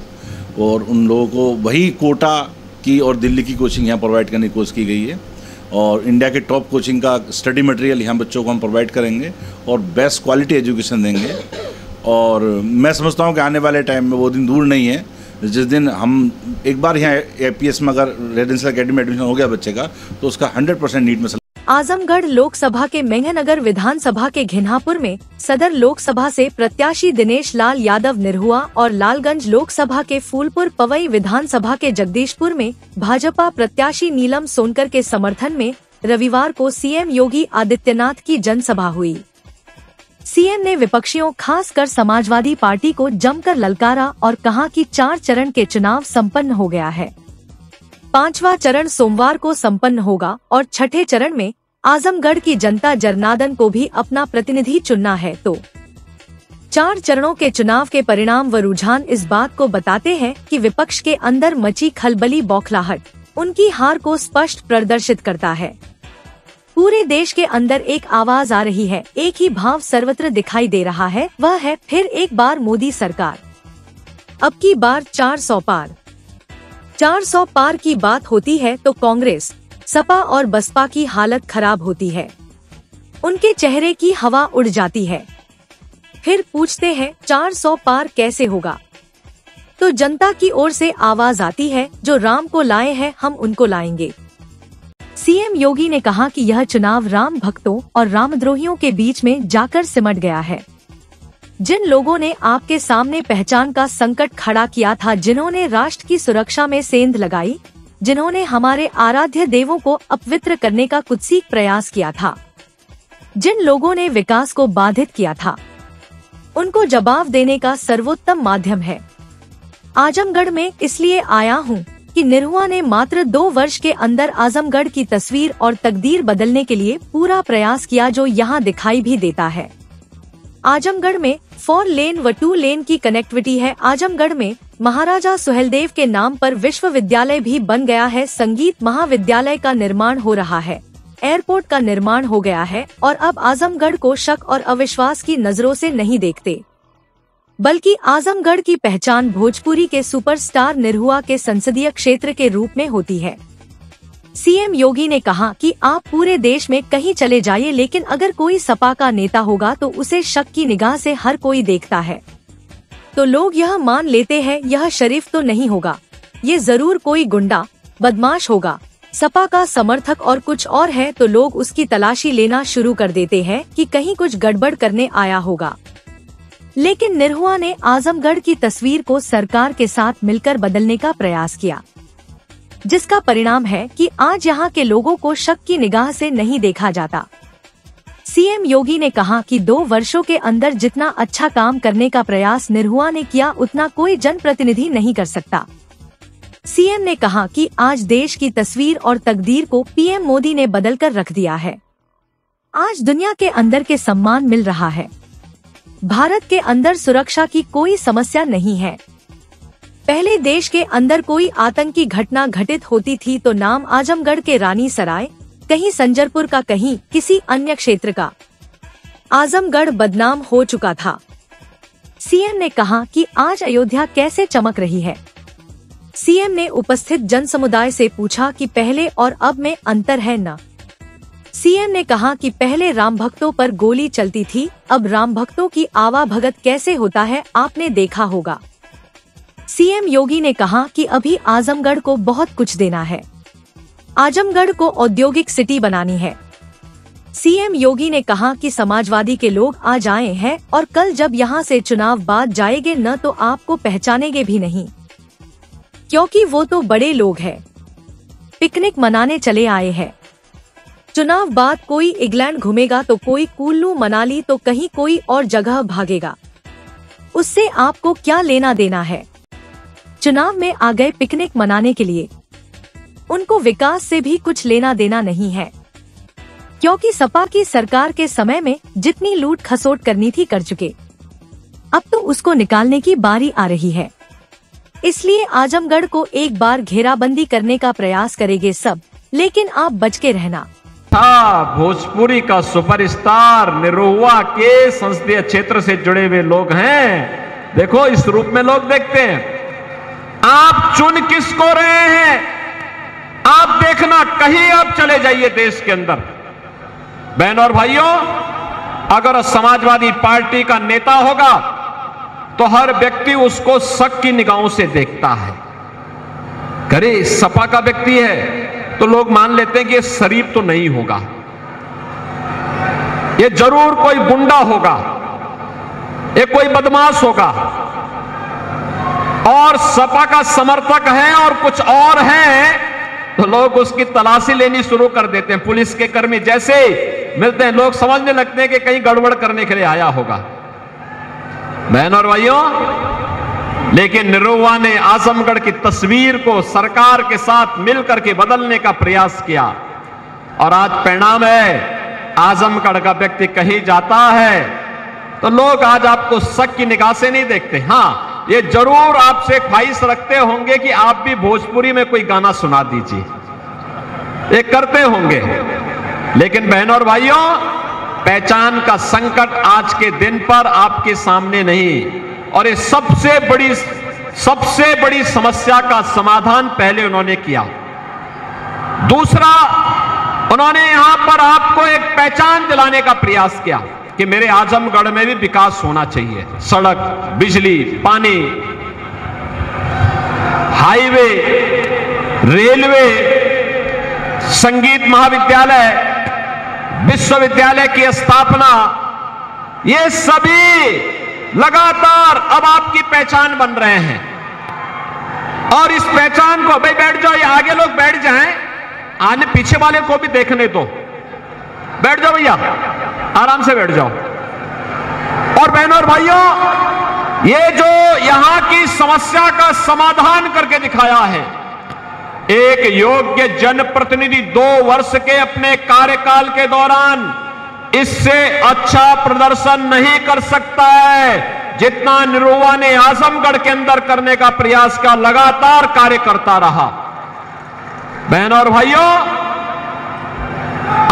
और उन लोगों को वही कोटा की और दिल्ली की कोचिंग यहाँ प्रोवाइड करने की कोशिश की गई है। और इंडिया के टॉप कोचिंग का स्टडी मटेरियल यहाँ बच्चों को हम प्रोवाइड करेंगे और बेस्ट क्वालिटी एजुकेशन देंगे। और मैं समझता हूँ कि आने वाले टाइम में वो दिन दूर नहीं है जिस दिन हम एक बार यहाँ APS में अगर रेजिडेंशियल अकेडमी एडमिशन हो गया बच्चे का, तो उसका 100% नीट में। आजमगढ़ लोकसभा के मेंहनगर विधानसभा के घिन्हापुर में सदर लोकसभा से प्रत्याशी दिनेश लाल यादव निरहुआ और लालगंज लोकसभा के फूलपुर पवई विधानसभा के जगदीशपुर में भाजपा प्रत्याशी नीलम सोनकर के समर्थन में रविवार को सीएम योगी आदित्यनाथ की जनसभा हुई। सीएम ने विपक्षियों खासकर समाजवादी पार्टी को जमकर ललकारा और कहा कि 4 चरण के चुनाव संपन्न हो गया है। 5वां चरण सोमवार को संपन्न होगा और 6ठे चरण में आजमगढ़ की जनता जनार्दन को भी अपना प्रतिनिधि चुनना है। तो 4 चरणों के चुनाव के परिणाम व रुझान इस बात को बताते हैं कि विपक्ष के अंदर मची खलबली बौखलाहट उनकी हार को स्पष्ट प्रदर्शित करता है। पूरे देश के अंदर एक आवाज आ रही है, एक ही भाव सर्वत्र दिखाई दे रहा है, वह है फिर एक बार मोदी सरकार। अब की बार 400 पार। 400 पार की बात होती है तो कांग्रेस, सपा और बसपा की हालत खराब होती है, उनके चेहरे की हवा उड़ जाती है। फिर पूछते हैं 400 पार कैसे होगा, तो जनता की ओर से आवाज आती है, जो राम को लाए हैं हम उनको लाएंगे। सीएम योगी ने कहा कि यह चुनाव राम भक्तों और रामद्रोहियों के बीच में जाकर सिमट गया है। जिन लोगों ने आपके सामने पहचान का संकट खड़ा किया था, जिन्होंने राष्ट्र की सुरक्षा में सेंध लगाई, जिन्होंने हमारे आराध्य देवों को अपवित्र करने का कुत्सित प्रयास किया था, जिन लोगों ने विकास को बाधित किया था, उनको जवाब देने का सर्वोत्तम माध्यम है। आजमगढ़ में इसलिए आया हूँ कि निरहुआ ने मात्र 2 वर्ष के अंदर आजमगढ़ की तस्वीर और तकदीर बदलने के लिए पूरा प्रयास किया, जो यहाँ दिखाई भी देता है। आजमगढ़ में 4 लेन व 2 लेन की कनेक्टिविटी है। आजमगढ़ में महाराजा सुहेलदेव के नाम पर विश्वविद्यालय भी बन गया है। संगीत महाविद्यालय का निर्माण हो रहा है, एयरपोर्ट का निर्माण हो गया है और अब आजमगढ़ को शक और अविश्वास की नजरों से नहीं देखते, बल्कि आजमगढ़ की पहचान भोजपुरी के सुपरस्टार निरहुआ के संसदीय क्षेत्र के रूप में होती है। सीएम योगी ने कहा कि आप पूरे देश में कहीं चले जाइए, लेकिन अगर कोई सपा का नेता होगा तो उसे शक की निगाह से हर कोई देखता है, तो लोग यह मान लेते हैं यह शरीफ तो नहीं होगा, ये जरूर कोई गुंडा बदमाश होगा, सपा का समर्थक और कुछ और है, तो लोग उसकी तलाशी लेना शुरू कर देते हैं कि कहीं कुछ गड़बड़ करने आया होगा। लेकिन निरहुआ ने आजमगढ़ की तस्वीर को सरकार के साथ मिलकर बदलने का प्रयास किया, जिसका परिणाम है कि आज यहाँ के लोगों को शक की निगाह से नहीं देखा जाता। सीएम योगी ने कहा कि 2 वर्षों के अंदर जितना अच्छा काम करने का प्रयास निरहुआ ने किया, उतना कोई जनप्रतिनिधि नहीं कर सकता। सीएम ने कहा कि आज देश की तस्वीर और तकदीर को पीएम मोदी ने बदल कर रख दिया है। आज दुनिया के अंदर के सम्मान मिल रहा है। भारत के अंदर सुरक्षा की कोई समस्या नहीं है। पहले देश के अंदर कोई आतंकी घटना घटित होती थी तो नाम आजमगढ़ के रानी सराय, कहीं संजरपुर का, कहीं किसी अन्य क्षेत्र का। आजमगढ़ बदनाम हो चुका था। सीएम ने कहा कि आज अयोध्या कैसे चमक रही है। सीएम ने उपस्थित जन समुदाय से पूछा कि पहले और अब में अंतर है न। सीएम ने कहा कि पहले राम भक्तों पर गोली चलती थी, अब राम भक्तों की आवाभगत कैसे होता है आपने देखा होगा। सीएम योगी ने कहा कि अभी आजमगढ़ को बहुत कुछ देना है, आजमगढ़ को औद्योगिक सिटी बनानी है। सीएम योगी ने कहा कि समाजवादी के लोग आज आए हैं और कल जब यहाँ से चुनाव बाद जाएंगे न तो आपको पहचानेंगे भी नहीं, क्योंकि वो तो बड़े लोग हैं, पिकनिक मनाने चले आए हैं। चुनाव बाद कोई इंग्लैंड घूमेगा तो कोई कुल्लू मनाली तो कहीं कोई और जगह भागेगा, उससे आपको क्या लेना देना है। चुनाव में आ गए पिकनिक मनाने के लिए, उनको विकास से भी कुछ लेना देना नहीं है, क्योंकि सपा की सरकार के समय में जितनी लूट खसोट करनी थी कर चुके, अब तो उसको निकालने की बारी आ रही है। इसलिए आजमगढ़ को एक बार घेराबंदी करने का प्रयास करेंगे सब, लेकिन आप बच के रहना। भोजपुरी का सुपरस्टार निरहुआ के संसदीय क्षेत्र से जुड़े हुए लोग हैं। देखो इस रूप में लोग देखते हैं। आप चुन किसको रहे हैं, आप देखना, कहीं आप चले जाइए देश के अंदर, बहन और भाइयों, अगर समाजवादी पार्टी का नेता होगा तो हर व्यक्ति उसको शक की निगाहों से देखता है। करे सपा का व्यक्ति है तो लोग मान लेते हैं कि ये शरीफ तो नहीं होगा, ये जरूर कोई गुंडा होगा, ये कोई बदमाश होगा, और सपा का समर्थक है और कुछ और है तो लोग उसकी तलाशी लेनी शुरू कर देते हैं। पुलिस के कर्मी जैसे मिलते हैं लोग समझने लगते हैं कि कहीं गड़बड़ करने के लिए आया होगा। बहन और भाइयों, लेकिन निरहुआ ने आजमगढ़ की तस्वीर को सरकार के साथ मिलकर के बदलने का प्रयास किया और आज परिणाम है, आजमगढ़ का व्यक्ति कहीं जाता है तो लोग आज आपको शक की निगाह से नहीं देखते। हाँ, ये जरूर आपसे ख्वाहिश रखते होंगे कि आप भी भोजपुरी में कोई गाना सुना दीजिए, ये करते होंगे। लेकिन बहनों और भाइयों, पहचान का संकट आज के दिन पर आपके सामने नहीं, और ये सबसे बड़ी समस्या का समाधान पहले उन्होंने किया। दूसरा, उन्होंने यहां पर आपको एक पहचान दिलाने का प्रयास किया कि मेरे आजमगढ़ में भी विकास होना चाहिए, सड़क, बिजली, पानी, हाईवे, रेलवे, संगीत महाविद्यालय, विश्वविद्यालय की स्थापना, ये सभी लगातार अब आपकी पहचान बन रहे हैं। और इस पहचान को, भाई बैठ जाओ, ये आगे लोग बैठ जाएं, आने पीछे वाले को भी देखने दो, बैठ जाओ भैया, आराम से बैठ जाओ। और बहनों और भाइयों, ये जो यहां की समस्या का समाधान करके दिखाया है, एक योग्य जनप्रतिनिधि 2 वर्ष के अपने कार्यकाल के दौरान इससे अच्छा प्रदर्शन नहीं कर सकता है जितना निरहुआ ने आजमगढ़ के अंदर करने का प्रयास का लगातार कार्य करता रहा। बहनों और भाइयों,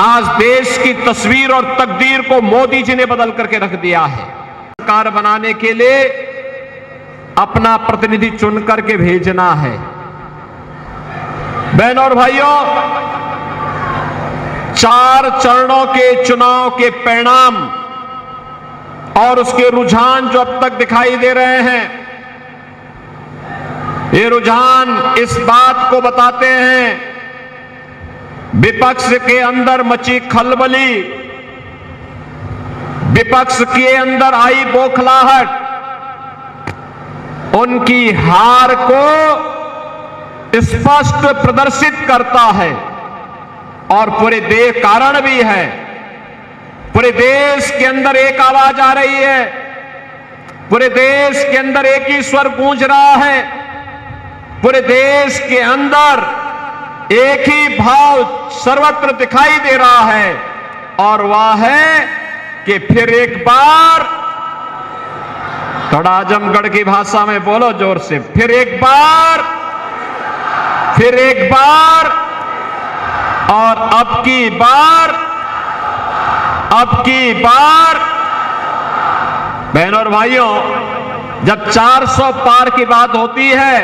आज देश की तस्वीर और तकदीर को मोदी जी ने बदल करके रख दिया है। सरकार बनाने के लिए अपना प्रतिनिधि चुन करके भेजना है। बहनों और भाइयों, 4 चरणों के चुनाव के परिणाम और उसके रुझान जो अब तक दिखाई दे रहे हैं, ये रुझान इस बात को बताते हैं, विपक्ष के अंदर मची खलबली, विपक्ष के अंदर आई बौखलाहट, उनकी हार को स्पष्ट प्रदर्शित करता है। और पूरे देश कारण भी है, पूरे देश के अंदर एक आवाज आ रही है, पूरे देश के अंदर एक ही स्वर गूंज रहा है, पूरे देश के अंदर एक ही भाव सर्वत्र दिखाई दे रहा है, और वह है कि फिर एक बार, थोड़ा आजमगढ़ की भाषा में बोलो जोर से, फिर एक बार, फिर एक बार, और अब की बार, अब की बार। बहनों और भाइयों, जब 400 पार की बात होती है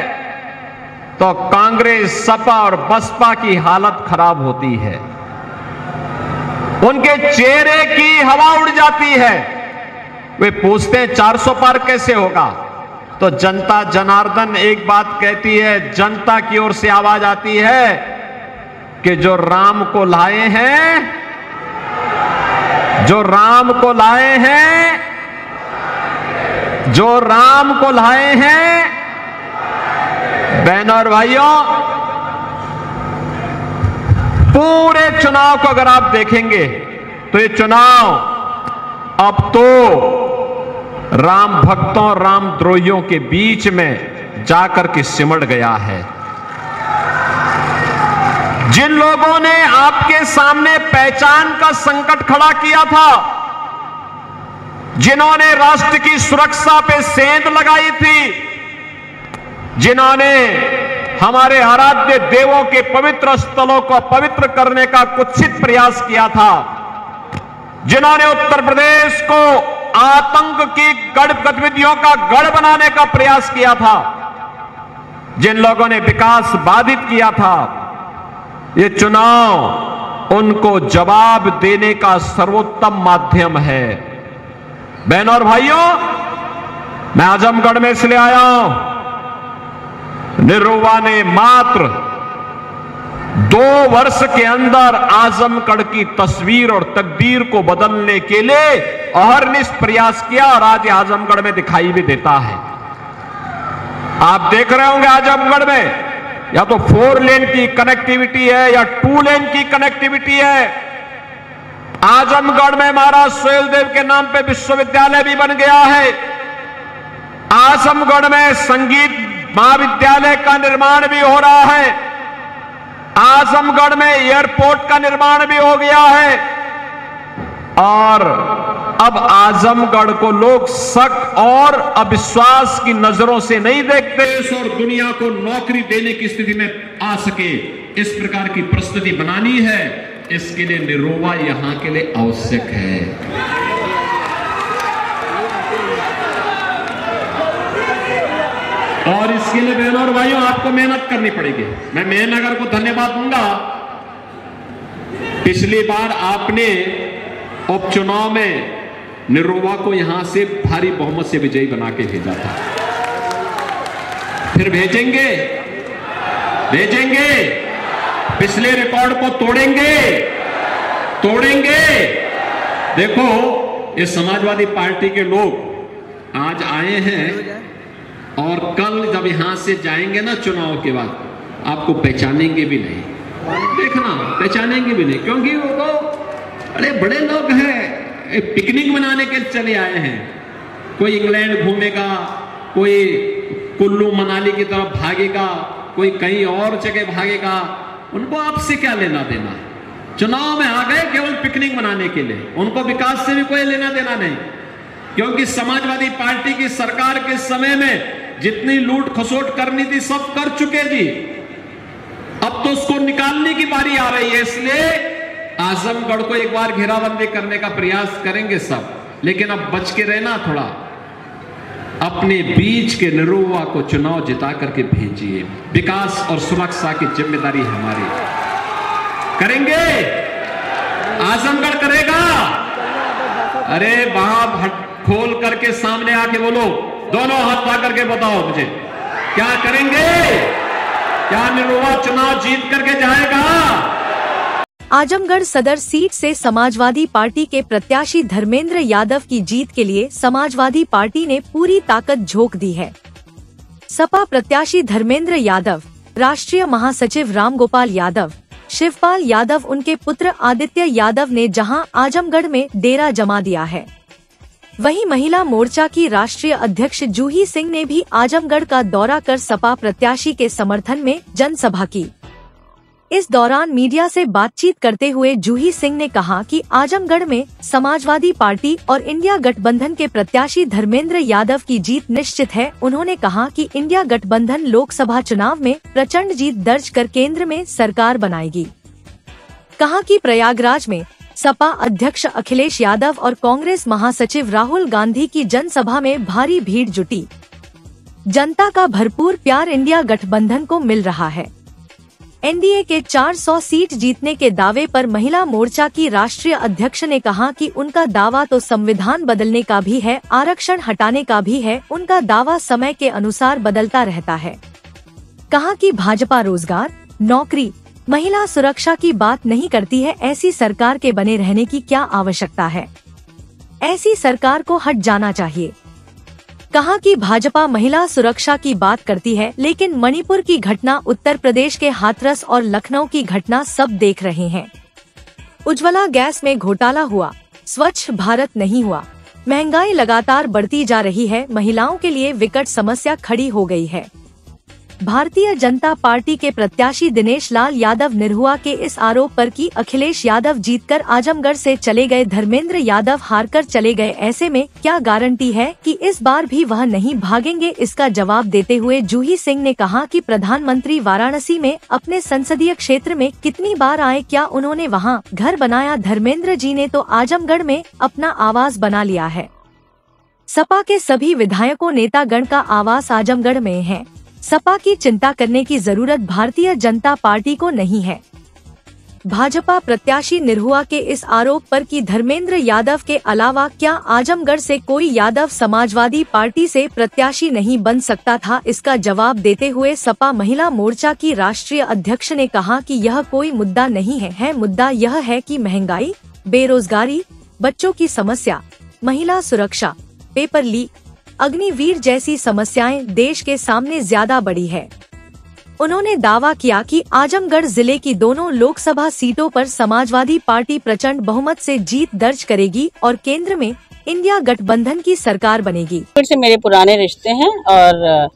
तो कांग्रेस, सपा और बसपा की हालत खराब होती है। उनके चेहरे की हवा उड़ जाती है। वे पूछते हैं 400 पार कैसे होगा? तो जनता जनार्दन एक बात कहती है, जनता की ओर से आवाज आती है कि जो राम को लाए हैं, जो राम को लाए हैं, जो राम को लाए हैं, बहनों और भाइयों, पूरे चुनाव को अगर आप देखेंगे तो ये चुनाव अब तो राम भक्तों, राम द्रोहियों के बीच में जाकर के सिमट गया है। जिन लोगों ने आपके सामने पहचान का संकट खड़ा किया था, जिन्होंने राष्ट्र की सुरक्षा पे सेंध लगाई थी, जिन्होंने हमारे आराध्य देवों के पवित्र स्थलों को पवित्र करने का कुत्सित प्रयास किया था, जिन्होंने उत्तर प्रदेश को आतंक की गढ़ गतिविधियों का गढ़ बनाने का प्रयास किया था, जिन लोगों ने विकास बाधित किया था, ये चुनाव उनको जवाब देने का सर्वोत्तम माध्यम है। बहनों और भाइयों, मैं आजमगढ़ में इसलिए आया हूं, निरुवा ने मात्र 2 वर्ष के अंदर आजमगढ़ की तस्वीर और तकदीर को बदलने के लिए अहरनिश प्रयास किया और आज आजमगढ़ में दिखाई भी देता है। आप देख रहे होंगे आजमगढ़ में या तो 4 लेन की कनेक्टिविटी है या 2 लेन की कनेक्टिविटी है। आजमगढ़ में महाराज सुहेलदेव के नाम पे विश्वविद्यालय भी बन गया है। आजमगढ़ में संगीत महाविद्यालय का निर्माण भी हो रहा है। आजमगढ़ में एयरपोर्ट का निर्माण भी हो गया है और अब आजमगढ़ को लोग शक और अविश्वास की नजरों से नहीं देखते। देश और दुनिया को नौकरी देने की स्थिति में आ सके, इस प्रकार की परिस्थिति बनानी है, इसके लिए निरुवा यहां के लिए आवश्यक है। और इसके लिए बहनों और भाइयों आपको मेहनत करनी पड़ेगी। मैं मेहनगर को धन्यवाद दूंगा। पिछली बार आपने उपचुनाव में निरुवा को यहां से भारी बहुमत से विजयी बना के भेजा था, फिर भेजेंगे पिछले रिकॉर्ड को तोड़ेंगे। देखो, ये समाजवादी पार्टी के लोग आज आए हैं और कल जब यहां से जाएंगे ना चुनाव के बाद, आपको पहचानेंगे भी नहीं। देखना, पहचानेंगे भी नहीं, क्योंकि वो तो बड़े बड़े लोग हैं, पिकनिक मनाने के चले आए हैं। कोई इंग्लैंड घूमेगा, कोई कुल्लू मनाली की तरफ भागेगा, कोई कहीं और जगह भागेगा। उनको आपसे क्या लेना देना? चुनाव में आ गए केवल पिकनिक मनाने के लिए, उनको विकास से भी कोई लेना देना नहीं। क्योंकि समाजवादी पार्टी की सरकार के समय में जितनी लूट खसोट करनी थी सब कर चुके जी। अब तो उसको निकालने की बारी आ रही है, इसलिए आजमगढ़ को एक बार घेराबंदी करने का प्रयास करेंगे सब। लेकिन अब बच के रहना थोड़ा, अपने बीच के निरुवा को चुनाव जिता करके भेजिए। विकास और सुरक्षा की जिम्मेदारी हमारी। करेंगे? आजमगढ़ करेगा? अरे वहां खोल करके सामने आके बोलो, दोनों हाथ पा करके बताओ मुझे, क्या करेंगे? क्या निरुवा चुनाव जीत करके जाएगा? आजमगढ़ सदर सीट से समाजवादी पार्टी के प्रत्याशी धर्मेंद्र यादव की जीत के लिए समाजवादी पार्टी ने पूरी ताकत झोंक दी है। सपा प्रत्याशी धर्मेंद्र यादव, राष्ट्रीय महासचिव रामगोपाल यादव, शिवपाल यादव, उनके पुत्र आदित्य यादव ने जहां आजमगढ़ में डेरा जमा दिया है, वहीं महिला मोर्चा की राष्ट्रीय अध्यक्ष जूही सिंह ने भी आजमगढ़ का दौरा कर सपा प्रत्याशी के समर्थन में जनसभा की। इस दौरान मीडिया से बातचीत करते हुए जूही सिंह ने कहा कि आजमगढ़ में समाजवादी पार्टी और इंडिया गठबंधन के प्रत्याशी धर्मेंद्र यादव की जीत निश्चित है। उन्होंने कहा कि इंडिया गठबंधन लोकसभा चुनाव में प्रचंड जीत दर्ज कर केंद्र में सरकार बनाएगी। कहा कि प्रयागराज में सपा अध्यक्ष अखिलेश यादव और कांग्रेस महासचिव राहुल गांधी की जनसभा में भारी भीड़ जुटी। जनता का भरपूर प्यार इंडिया गठबंधन को मिल रहा है। एनडीए के 400 सीट जीतने के दावे पर महिला मोर्चा की राष्ट्रीय अध्यक्ष ने कहा कि उनका दावा तो संविधान बदलने का भी है, आरक्षण हटाने का भी है, उनका दावा समय के अनुसार बदलता रहता है। कहा कि भाजपा रोजगार, नौकरी, महिला सुरक्षा की बात नहीं करती है, ऐसी सरकार के बने रहने की क्या आवश्यकता है, ऐसी सरकार को हट जाना चाहिए। कहा कि भाजपा महिला सुरक्षा की बात करती है, लेकिन मणिपुर की घटना, उत्तर प्रदेश के हाथरस और लखनऊ की घटना सब देख रहे हैं। उज्ज्वला गैस में घोटाला हुआ, स्वच्छ भारत नहीं हुआ, महंगाई लगातार बढ़ती जा रही है, महिलाओं के लिए विकट समस्या खड़ी हो गई है। भारतीय जनता पार्टी के प्रत्याशी दिनेश लाल यादव निरहुआ के इस आरोप पर कि अखिलेश यादव जीतकर आजमगढ़ से चले गए, धर्मेंद्र यादव हारकर चले गए, ऐसे में क्या गारंटी है कि इस बार भी वह नहीं भागेंगे। इसका जवाब देते हुए जूही सिंह ने कहा कि प्रधानमंत्री वाराणसी में अपने संसदीय क्षेत्र में कितनी बार आए, क्या उन्होंने वहां घर बनाया? धर्मेंद्र जी ने तो आजमगढ़ में अपना आवास बना लिया है। सपा के सभी विधायकों नेतागण का आवास आजमगढ़ में है। सपा की चिंता करने की जरूरत भारतीय जनता पार्टी को नहीं है। भाजपा प्रत्याशी निरहुआ के इस आरोप पर कि धर्मेंद्र यादव के अलावा क्या आजमगढ़ से कोई यादव समाजवादी पार्टी से प्रत्याशी नहीं बन सकता था, इसका जवाब देते हुए सपा महिला मोर्चा की राष्ट्रीय अध्यक्ष ने कहा कि यह कोई मुद्दा नहीं है, मुद्दा यह है कि महंगाई, बेरोजगारी, बच्चों की समस्या, महिला सुरक्षा, पेपर लीक, अग्निवीर जैसी समस्याएं देश के सामने ज्यादा बड़ी है। उन्होंने दावा किया कि आजमगढ़ जिले की दोनों लोकसभा सीटों पर समाजवादी पार्टी प्रचंड बहुमत से जीत दर्ज करेगी और केंद्र में इंडिया गठबंधन की सरकार बनेगी। फिर से मेरे पुराने रिश्ते हैं और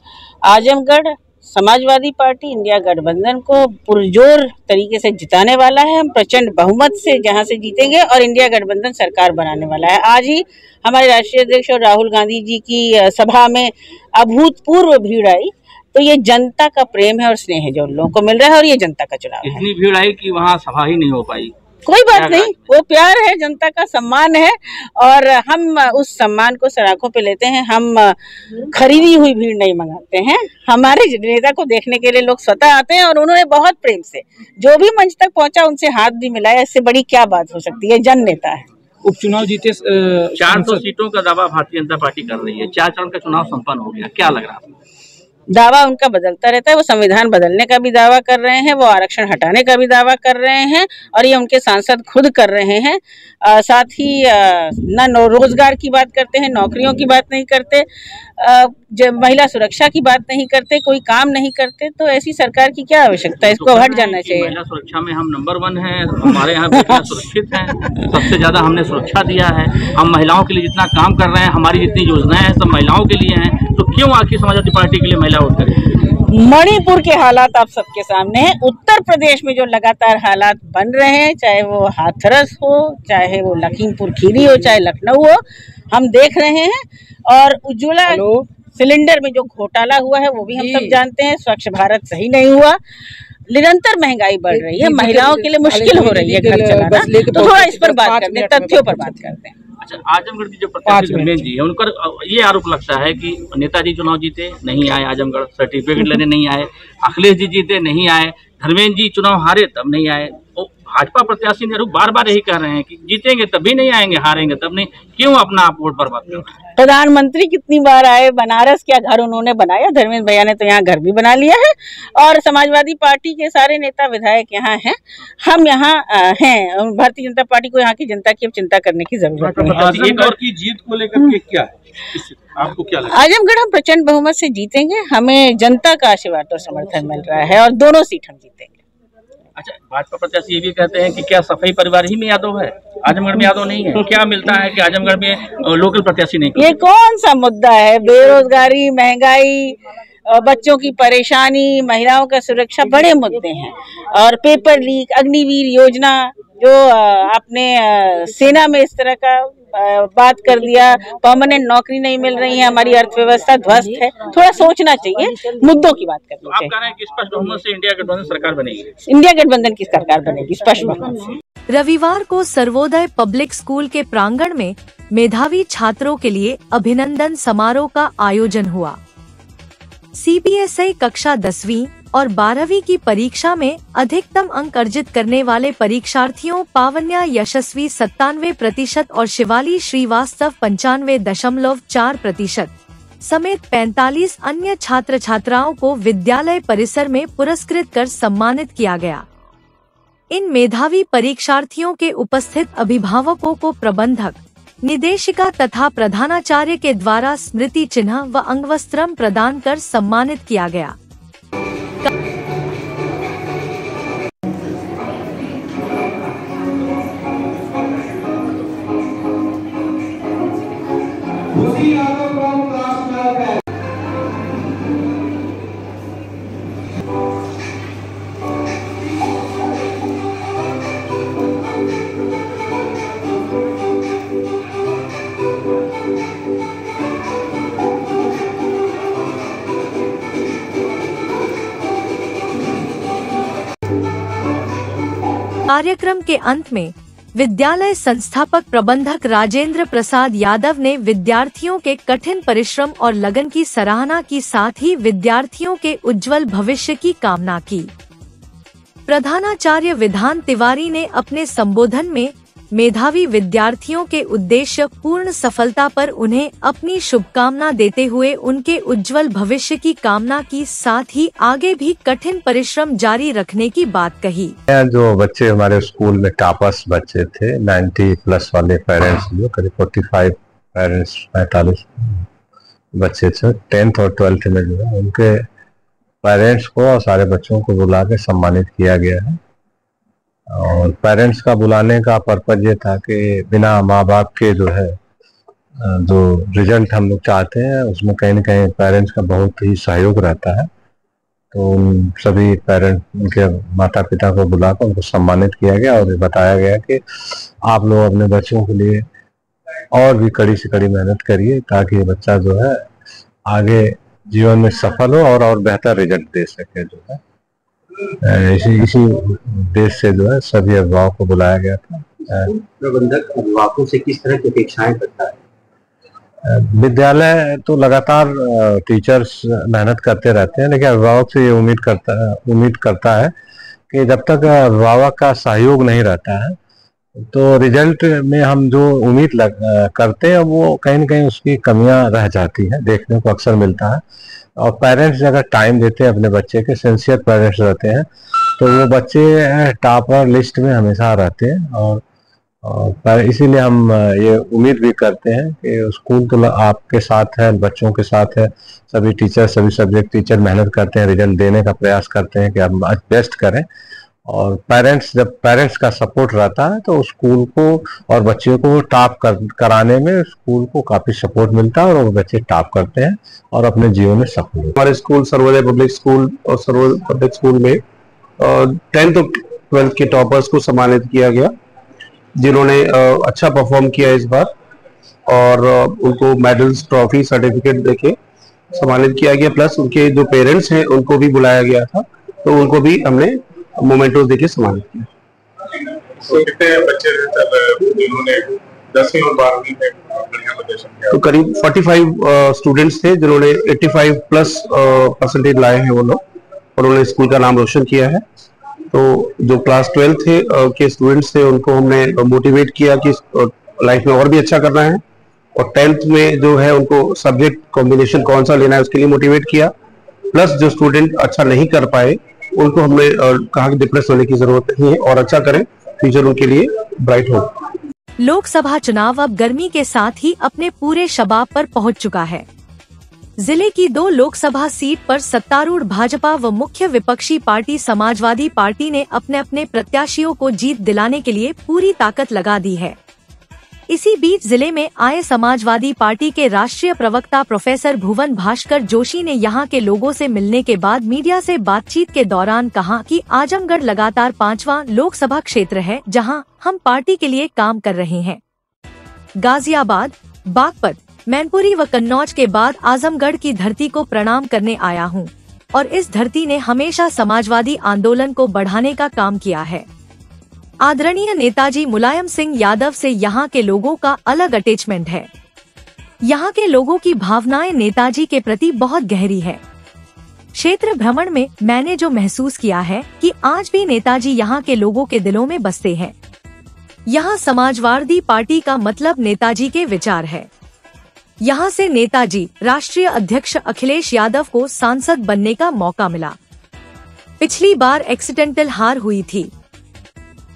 आजमगढ़ समाजवादी पार्टी इंडिया गठबंधन को पुरजोर तरीके से जिताने वाला है। हम प्रचंड बहुमत से जहां से जीतेंगे और इंडिया गठबंधन सरकार बनाने वाला है। आज ही हमारे राष्ट्रीय अध्यक्ष और राहुल गांधी जी की सभा में अभूतपूर्व भीड़ आई, तो ये जनता का प्रेम है और स्नेह है जो लोगों को मिल रहा है और ये जनता का चुनाव है। इतनी भीड़ आई कि वहाँ सभा ही नहीं हो पाई। कोई बात नहीं, वो प्यार है, जनता का सम्मान है और हम उस सम्मान को सराखों पे लेते हैं। हम खरीदी हुई भीड़ नहीं मंगाते हैं। हमारे नेता को देखने के लिए लोग स्वतः आते हैं और उन्होंने बहुत प्रेम से जो भी मंच तक पहुंचा उनसे हाथ भी मिलाया। इससे बड़ी क्या बात हो सकती है, जन नेता है। उपचुनाव जीते 400 सीटों का दावा भारतीय जनता पार्टी कर रही है। 4 चरण का चुनाव संपन्न हो गया, क्या लग रहा है? दावा उनका बदलता रहता है। वो संविधान बदलने का भी दावा कर रहे हैं, वो आरक्षण हटाने का भी दावा कर रहे हैं और ये उनके सांसद खुद कर रहे हैं। साथ ही न रोजगार की बात करते हैं, नौकरियों की बात नहीं करते, जब महिला सुरक्षा की बात नहीं करते, कोई काम नहीं करते, तो ऐसी सरकार की क्या आवश्यकता है? इसको हट जाना चाहिए। महिला सुरक्षा में हम नंबर 1 हैं, हमारे यहाँ बेटियां सुरक्षित हैं, सबसे ज्यादा हमने सुरक्षा दिया है। हम महिलाओं के लिए जितना काम कर रहे हैं, हमारी जितनी योजनाएं हैं सब महिलाओं के लिए हैं, तो क्यों आखिर समाजवादी पार्टी के लिए महिला वोट करें? मणिपुर के हालात आप सबके सामने हैं। उत्तर प्रदेश में जो लगातार हालात बन रहे हैं, चाहे वो हाथरस हो, चाहे वो लखीमपुर खीरी हो, चाहे लखनऊ हो, हम देख रहे हैं। और उज्ज्वला सिलेंडर में जो घोटाला हुआ है वो भी हम सब जानते हैं। स्वच्छ भारत सही नहीं हुआ, निरंतर महंगाई बढ़ रही है, महिलाओं के लिए मुश्किल हो रही है घर चलाना। तो थोड़ा इस पर बात करते हैं, तथ्यों पर बात करते हैं। अच्छा, आजमगढ़ की जो प्रत्याशी धर्मेंद्र जी है, उनका ये आरोप लगता है कि नेताजी चुनाव जीते नहीं आए, आजमगढ़ सर्टिफिकेट लेने नहीं आए, अखिलेश जी जीते नहीं आए, धर्मेंद्र जी चुनाव हारे तब नहीं आए। तो भाजपा प्रत्याशी ने बार बार यही कह रहे हैं कि जीतेंगे तभी नहीं आएंगे, हारेंगे तब नहीं, क्यों अपना आप वोट बर्बाद कर रहे हैं? प्रधानमंत्री कितनी बार आए, बनारस क्या घर उन्होंने बनाया, धर्मेंद्र भैया ने तो यहाँ घर भी बना लिया है और समाजवादी पार्टी के सारे नेता विधायक यहाँ हैं, हम यहाँ हैं। भारतीय जनता पार्टी को यहाँ की जनता की अब चिंता करने की जरूरत नहीं है। आजमगढ़ की जीत को लेकर के क्या है, आपको क्या लगता है? आजमगढ़ हम प्रचंड बहुमत से जीतेंगे, हमें जनता का आशीर्वाद और समर्थन मिल रहा है और दोनों सीट हम जीतेंगे। अच्छा, भाजपा प्रत्याशी ये भी कहते हैं कि क्या सफाई परिवार ही में यादव है, आजमगढ़ में यादव नहीं है? क्या मिलता है कि आजमगढ़ में लोकल प्रत्याशी नहीं? ये कौन सा मुद्दा है? बेरोजगारी, महंगाई, बच्चों की परेशानी, महिलाओं का सुरक्षा बड़े मुद्दे हैं। और पेपर लीक, अग्निवीर योजना, जो आपने सेना में इस तरह का बात कर दिया, परमानेंट नौकरी नहीं मिल रही है, हमारी अर्थव्यवस्था ध्वस्त है। थोड़ा सोचना चाहिए, मुद्दों की बात करनी चाहिए। आप कह रहे हैं कि स्पष्ट बहुमत से इंडिया गठबंधन सरकार बनेगी? इंडिया गठबंधन की सरकार बनेगी स्पष्ट बहुमत से। रविवार को सर्वोदय पब्लिक स्कूल के प्रांगण में मेधावी छात्रों के लिए अभिनंदन समारोह का आयोजन हुआ। CBSE कक्षा 10वीं और 12वीं की परीक्षा में अधिकतम अंक अर्जित करने वाले परीक्षार्थियों पावन्या यशस्वी 97% और शिवाली श्रीवास्तव 95.4% समेत 45 अन्य छात्र छात्राओं को विद्यालय परिसर में पुरस्कृत कर सम्मानित किया गया। इन मेधावी परीक्षार्थियों के उपस्थित अभिभावकों को प्रबंधक, निदेशिका तथा प्रधानाचार्य के द्वारा स्मृति चिन्ह व अंगवस्त्रम प्रदान कर सम्मानित किया गया। कार्यक्रम के अंत में विद्यालय संस्थापक प्रबंधक राजेंद्र प्रसाद यादव ने विद्यार्थियों के कठिन परिश्रम और लगन की सराहना की, साथ ही विद्यार्थियों के उज्जवल भविष्य की कामना की। प्रधानाचार्य विधान तिवारी ने अपने संबोधन में मेधावी विद्यार्थियों के उद्देश्य पूर्ण सफलता पर उन्हें अपनी शुभकामना देते हुए उनके उज्जवल भविष्य की कामना की, साथ ही आगे भी कठिन परिश्रम जारी रखने की बात कही। जो बच्चे हमारे स्कूल में टॉपर्स बच्चे थे, 90+ वाले पेरेंट्स, जो करीब 45 पेरेंट्स, 45 बच्चे थे 10th और 12th में, जो है उनके पेरेंट्स को और सारे बच्चों को बुला के सम्मानित किया गया है। और पेरेंट्स का बुलाने का पर्पज ये था कि बिना माँ बाप के जो है जो रिजल्ट हम लोग चाहते हैं उसमें कहीं न कहीं पेरेंट्स का बहुत ही सहयोग रहता है। तो उन सभी पेरेंट्स, उनके माता पिता को बुलाकर उनको सम्मानित किया गया और बताया गया कि आप लोग अपने बच्चों के लिए और भी कड़ी से कड़ी मेहनत करिए ताकि ये बच्चा जो है आगे जीवन में सफल हो और बेहतर रिजल्ट दे सके। जो है इसी देश से जो है सभी अभिभावकों को बुलाया गया था। प्रबंधक अभिभावकों से किस तरह की अपेक्षाएं करता है? विद्यालय तो लगातार टीचर्स मेहनत करते रहते हैं, लेकिन अभिभावक से ये उम्मीद करता है कि जब तक अभिभावक का सहयोग नहीं रहता है तो रिजल्ट में हम जो उम्मीद करते हैं वो कहीं न कहीं उसकी कमियां रह जाती हैं, देखने को अक्सर मिलता है। और पेरेंट्स अगर टाइम देते हैं अपने बच्चे के, सिंसियर पेरेंट्स रहते हैं, तो वो बच्चे टॉपर लिस्ट में हमेशा रहते हैं। और इसीलिए हम ये उम्मीद भी करते हैं कि स्कूल तो आपके साथ है, बच्चों के साथ है, सभी टीचर, सभी सब्जेक्ट टीचर मेहनत करते हैं, रिजल्ट देने का प्रयास करते हैं कि आप बेस्ट करें। और जब पेरेंट्स का सपोर्ट रहता है तो स्कूल को और बच्चों को टॉप कराने में स्कूल को काफी सपोर्ट मिलता है और वो बच्चे टॉप करते हैं और अपने जीवन में सफल होते हैं। हमारे स्कूल सर्वोदय पब्लिक स्कूल और सर्वोदय पब्लिक स्कूल में 10th और 12th के टॉपर्स को सम्मानित किया गया, जिन्होंने अच्छा परफॉर्म किया इस बार, और उनको मेडल्स, ट्रॉफी, सर्टिफिकेट देके सम्मानित किया गया। प्लस उनके जो पेरेंट्स हैं उनको भी बुलाया गया था, तो उनको भी हमने मोमेंटोस देके सम्मानित किया। तो कितने बच्चे जिन्होंने 10वीं और 12वीं में बढ़िया प्रदर्शन किया? तो करीब 45 स्टूडेंट्स थे जिन्होंने 85+ परसेंटेज लाए हैं वो लोग, और उन्होंने स्कूल का नाम रोशन किया है। तो जो क्लास 12 थे के स्टूडेंट्स थे उनको हमने मोटिवेट किया कि लाइफ में और भी अच्छा करना है, और 10th में जो है उनको सब्जेक्ट कॉम्बिनेशन कौन सा लेना है उसके लिए मोटिवेट किया। प्लस जो स्टूडेंट अच्छा नहीं कर पाए उनको हमने कहा कि डिप्रेस होने की जरूरत नहीं है और अच्छा करें, फ्यूचर उनके लिए ब्राइट हो। लोकसभा चुनाव अब गर्मी के साथ ही अपने पूरे शबाब पर पहुंच चुका है। जिले की 2 लोकसभा सीट पर सत्तारूढ़ भाजपा व मुख्य विपक्षी पार्टी समाजवादी पार्टी ने अपने अपने प्रत्याशियों को जीत दिलाने के लिए पूरी ताकत लगा दी है। इसी बीच जिले में आए समाजवादी पार्टी के राष्ट्रीय प्रवक्ता प्रोफेसर भुवन भास्कर जोशी ने यहां के लोगों से मिलने के बाद मीडिया से बातचीत के दौरान कहा कि आजमगढ़ लगातार 5वां लोकसभा क्षेत्र है जहां हम पार्टी के लिए काम कर रहे हैं। गाजियाबाद, बागपत, मैनपुरी व कन्नौज के बाद आजमगढ़ की धरती को प्रणाम करने आया हूं और इस धरती ने हमेशा समाजवादी आंदोलन को बढ़ाने का काम किया है। आदरणीय नेताजी मुलायम सिंह यादव से यहाँ के लोगों का अलग अटैचमेंट है। यहाँ के लोगों की भावनाएं नेताजी के प्रति बहुत गहरी है। क्षेत्र भ्रमण में मैंने जो महसूस किया है कि आज भी नेताजी यहाँ के लोगों के दिलों में बसते हैं। यहाँ समाजवादी पार्टी का मतलब नेताजी के विचार है। यहाँ से नेताजी राष्ट्रीय अध्यक्ष अखिलेश यादव को सांसद बनने का मौका मिला। पिछली बार एक्सीडेंटल हार हुई थी।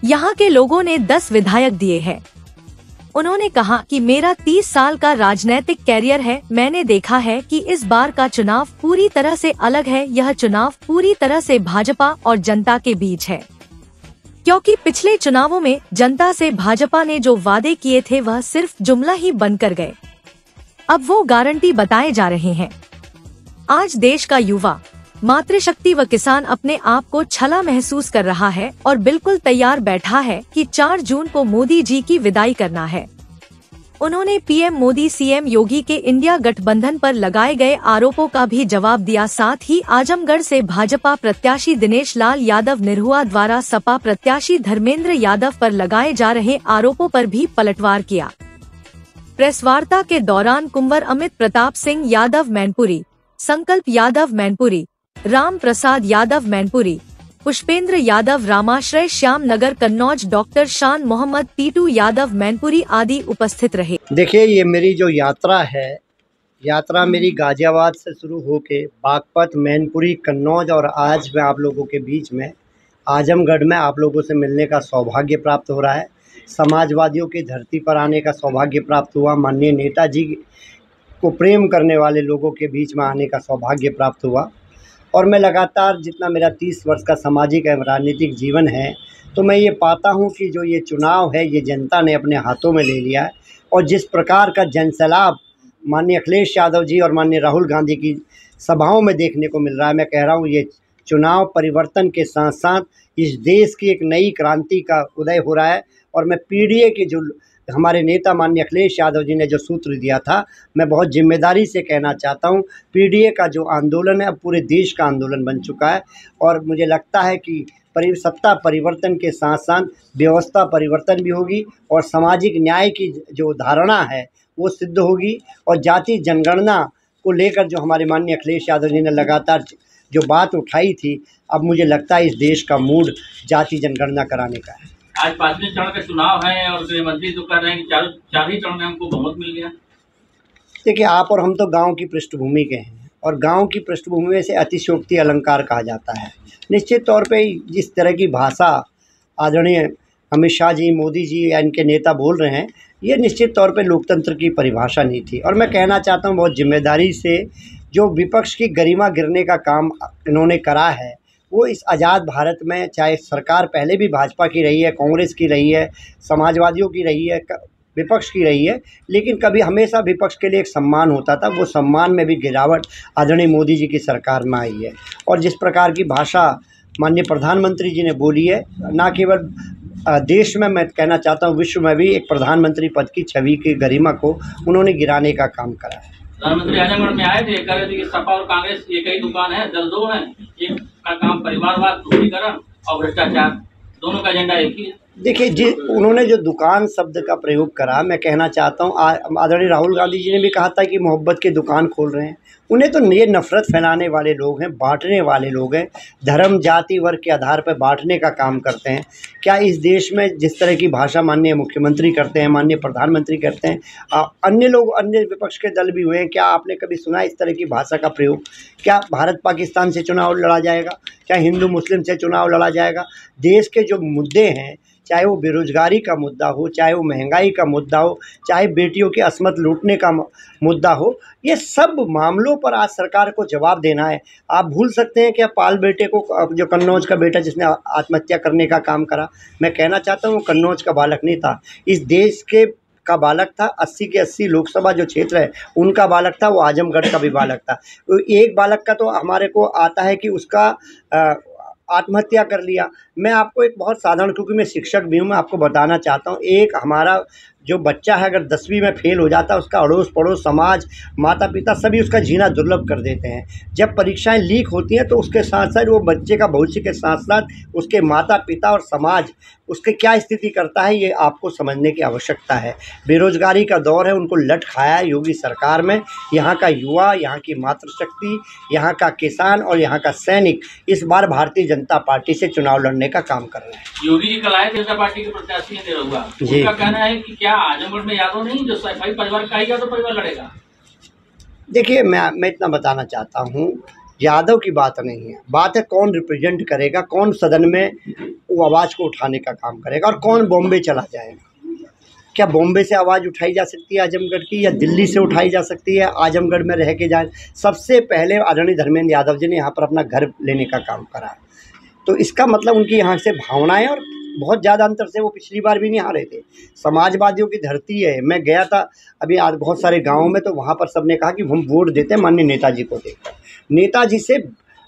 यहाँ के लोगों ने 10 विधायक दिए हैं। उन्होंने कहा कि मेरा 30 साल का राजनीतिक कैरियर है, मैंने देखा है कि इस बार का चुनाव पूरी तरह से अलग है। यह चुनाव पूरी तरह से भाजपा और जनता के बीच है, क्योंकि पिछले चुनावों में जनता से भाजपा ने जो वादे किए थे वह सिर्फ जुमला ही बनकर गए। अब वो गारंटी बताए जा रहे हैं। आज देश का युवा, मातृशक्ति व किसान अपने आप को छला महसूस कर रहा है और बिल्कुल तैयार बैठा है कि 4 जून को मोदी जी की विदाई करना है। उन्होंने पीएम मोदी सीएम योगी के इंडिया गठबंधन पर लगाए गए आरोपों का भी जवाब दिया। साथ ही आजमगढ़ से भाजपा प्रत्याशी दिनेश लाल यादव निरहुआ द्वारा सपा प्रत्याशी धर्मेंद्र यादव पर लगाए जा रहे आरोपों पर भी पलटवार किया। प्रेस वार्ता के दौरान कुंवर अमित प्रताप सिंह यादव मैनपुरी, संकल्प यादव मैनपुरी, राम प्रसाद यादव मैनपुरी, पुष्पेंद्र यादव रामाश्रय श्याम नगर कन्नौज, डॉक्टर शान मोहम्मद पीटू यादव मैनपुरी आदि उपस्थित रहे। देखिए, ये मेरी जो यात्रा है, यात्रा मेरी गाजियाबाद से शुरू होके बागपत, मैनपुरी, कन्नौज और आज मैं आप लोगों के बीच में आजमगढ़ में आप लोगों से मिलने का सौभाग्य प्राप्त हो रहा है। समाजवादियों की धरती पर आने का सौभाग्य प्राप्त हुआ। माननीय नेताजी को प्रेम करने वाले लोगों के बीच में आने का सौभाग्य प्राप्त हुआ। और मैं लगातार, जितना मेरा 30 वर्ष का सामाजिक एवं राजनीतिक जीवन है, तो मैं ये पाता हूँ कि जो ये चुनाव है ये जनता ने अपने हाथों में ले लिया है। और जिस प्रकार का जनसैलाब माननीय अखिलेश यादव जी और माननीय राहुल गांधी की सभाओं में देखने को मिल रहा है, मैं कह रहा हूँ ये चुनाव परिवर्तन के साथ साथ इस देश की एक नई क्रांति का उदय हो रहा है। और मैं पीडीए के जो हमारे नेता माननीय अखिलेश यादव जी ने जो सूत्र दिया था, मैं बहुत जिम्मेदारी से कहना चाहता हूं, पीडीए का जो आंदोलन है अब पूरे देश का आंदोलन बन चुका है। और मुझे लगता है कि सत्ता परिवर्तन के साथ साथ व्यवस्था परिवर्तन भी होगी और सामाजिक न्याय की जो धारणा है वो सिद्ध होगी। और जाति जनगणना को लेकर जो हमारे माननीय अखिलेश यादव जी ने लगातार जो बात उठाई थी, अब मुझे लगता है इस देश का मूड जाति जनगणना कराने का है। आज 5वें चरण का चुनाव है और गृह मंत्री तो कह रहे हैं कि चार ही चरण में हमको बहुमत मिल गया। देखिए, आप और हम तो गांव की पृष्ठभूमि के हैं और गांव की पृष्ठभूमि में से अतिशयोक्ति अलंकार कहा जाता है। निश्चित तौर पे जिस तरह की भाषा आदरणीय अमित शाह जी, मोदी जी या इनके नेता बोल रहे हैं, ये निश्चित तौर पे लोकतंत्र की परिभाषा नहीं थी। और मैं कहना चाहता हूँ बहुत जिम्मेदारी से, जो विपक्ष की गरिमा गिरने का काम इन्होंने करा है वो इस आज़ाद भारत में, चाहे सरकार पहले भी भाजपा की रही है, कांग्रेस की रही है, समाजवादियों की रही है, विपक्ष की रही है, लेकिन कभी हमेशा विपक्ष के लिए एक सम्मान होता था। वो सम्मान में भी गिरावट आदरणीय मोदी जी की सरकार में आई है। और जिस प्रकार की भाषा माननीय प्रधानमंत्री जी ने बोली है, ना केवल देश में, मैं कहना चाहता हूँ विश्व में भी एक प्रधानमंत्री पद की छवि की गरिमा को उन्होंने गिराने का काम करा है। प्रधानमंत्री आजमगढ़ में आए थे, कह रहे थे कि सपा और कांग्रेस एक ही दुकान है, दल दो है। एक का काम परिवारवाद, तुष्टीकरण और भ्रष्टाचार, दोनों का एजेंडा एक ही है। देखिए, उन्होंने जो दुकान शब्द का प्रयोग करा, मैं कहना चाहता हूँ आदरणीय राहुल गांधी जी ने भी कहा था कि मोहब्बत की दुकान खोल रहे हैं। उन्हें तो ये नफरत फैलाने वाले लोग हैं, बांटने वाले लोग हैं, धर्म जाति वर्ग के आधार पर बांटने का काम करते हैं। क्या इस देश में जिस तरह की भाषा माननीय मुख्यमंत्री करते हैं, माननीय प्रधानमंत्री करते हैं, अन्य लोग, अन्य विपक्ष के दल भी हुए हैं, क्या आपने कभी सुना इस तरह की भाषा का प्रयोग? क्या भारत पाकिस्तान से चुनाव लड़ा जाएगा? क्या हिंदू मुस्लिम से चुनाव लड़ा जाएगा? देश के जो मुद्दे हैं, चाहे वो बेरोजगारी का मुद्दा हो, चाहे वो महंगाई का मुद्दा हो, चाहे बेटियों की असमत लूटने का मुद्दा हो, ये सब मामलों पर आज सरकार को जवाब देना है। आप भूल सकते हैं कि पाल बेटे को, जो कन्नौज का बेटा जिसने आत्महत्या करने का काम करा, मैं कहना चाहता हूँ कन्नौज का बालक नहीं था, इस देश के का बालक था। 80 के 80 लोकसभा जो क्षेत्र है उनका बालक था, वो आजमगढ़ का भी बालक था। एक बालक का तो हमारे को आता है कि उसका आत्महत्या कर लिया। मैं आपको एक बहुत साधारण, क्योंकि मैं शिक्षक भी हूँ, मैं आपको बताना चाहता हूँ, एक हमारा जो बच्चा है अगर 10वीं में फेल हो जाता है, उसका अड़ोस पड़ोस, समाज, माता पिता सभी उसका जीना दुर्लभ कर देते हैं। जब परीक्षाएं लीक होती हैं तो उसके साथ साथ वो बच्चे का भविष्य के साथ साथ उसके माता पिता और समाज उसके क्या स्थिति करता है, ये आपको समझने की आवश्यकता है। बेरोजगारी का दौर है, उनको लट खाया है योगी सरकार में। यहाँ का युवा, यहाँ की मातृशक्ति, यहाँ का किसान और यहाँ का सैनिक इस बार भारतीय जनता पार्टी से चुनाव लड़ने का काम कर रहे हैं। योगी जी कल आए थे जनता पार्टी के प्रत्याशी हैं निरहुआ, उनका कहना है कि क्या आजमगढ़ में यादव नहीं, जो सफाई परिवार का ही यादव परिवार लड़ेगा। देखिए, मैं इतना बताना चाहता हूँ, यादव की बात नहीं है, बात है कौन रिप्रेजेंट करेगा, कौन सदन में वो आवाज़ को उठाने का काम करेगा और कौन बॉम्बे चला जाएगा। क्या बॉम्बे से आवाज़ उठाई जा सकती है आजमगढ़ की, या दिल्ली से उठाई जा सकती है, आजमगढ़ में रह के जाए। सबसे पहले आदरणीय धर्मेंद्र यादव जी ने यहाँ पर अपना घर लेने का काम करा, तो इसका मतलब उनकी यहाँ से भावनाएं और बहुत ज़्यादा अंतर से वो पिछली बार भी नहीं आ रहे थे। समाजवादियों की धरती है। मैं गया था अभी आज बहुत सारे गाँवों में, तो वहाँ पर सबने कहा कि हम वोट देते हैं माननीय नेताजी को देखकर। नेताजी से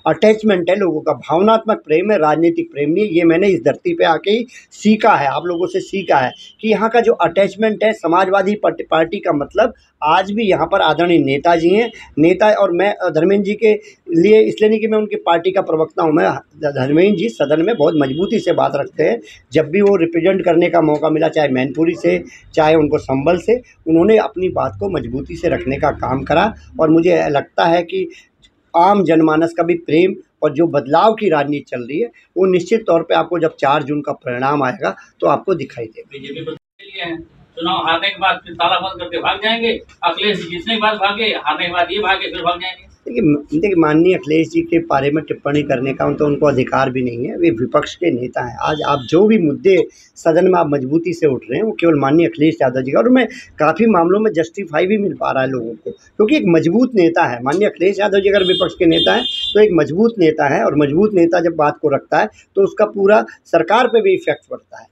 अटैचमेंट है लोगों का, भावनात्मक प्रेम है, राजनीतिक प्रेम नहीं। ये मैंने इस धरती पे आके ही सीखा है, आप लोगों से सीखा है कि यहाँ का जो अटैचमेंट है समाजवादी पार्टी का मतलब आज भी यहाँ पर आदरणीय नेताजी हैं। नेता और मैं धर्मेंद्र जी के लिए इसलिए नहीं कि मैं उनकी पार्टी का प्रवक्ता हूँ, मैं धर्मेंद्र जी सदन में बहुत मजबूती से बात रखते हैं। जब भी वो रिप्रेजेंट करने का मौका मिला, चाहे मैनपुरी से चाहे उनको संभल से, उन्होंने अपनी बात को मजबूती से रखने का काम करा। और मुझे लगता है कि आम जनमानस का भी प्रेम और जो बदलाव की राजनीति चल रही है वो निश्चित तौर पे आपको जब 4 जून का परिणाम आएगा तो आपको दिखाई देगा। बीजेपी को चुनाव हारने के बाद फिर ताला बंद करके भाग जाएंगे, अखिलेश जी जीतने के बाद भागे, हारने के बाद ये भागे, फिर भाग जाएंगे। देखिए माननीय अखिलेश जी के बारे में टिप्पणी करने का तो उनको अधिकार भी नहीं है, वे विपक्ष के नेता हैं। आज आप जो भी मुद्दे सदन में आप मजबूती से उठ रहे हैं वो केवल माननीय अखिलेश यादव जी का, और मैं काफ़ी मामलों में जस्टिफाई भी मिल पा रहा है लोगों को, क्योंकि एक मजबूत नेता है। माननीय अखिलेश यादव जी अगर विपक्ष के नेता हैं तो एक मजबूत नेता है, और मजबूत नेता जब बात को रखता है तो उसका पूरा सरकार पर भी इफेक्ट पड़ता है।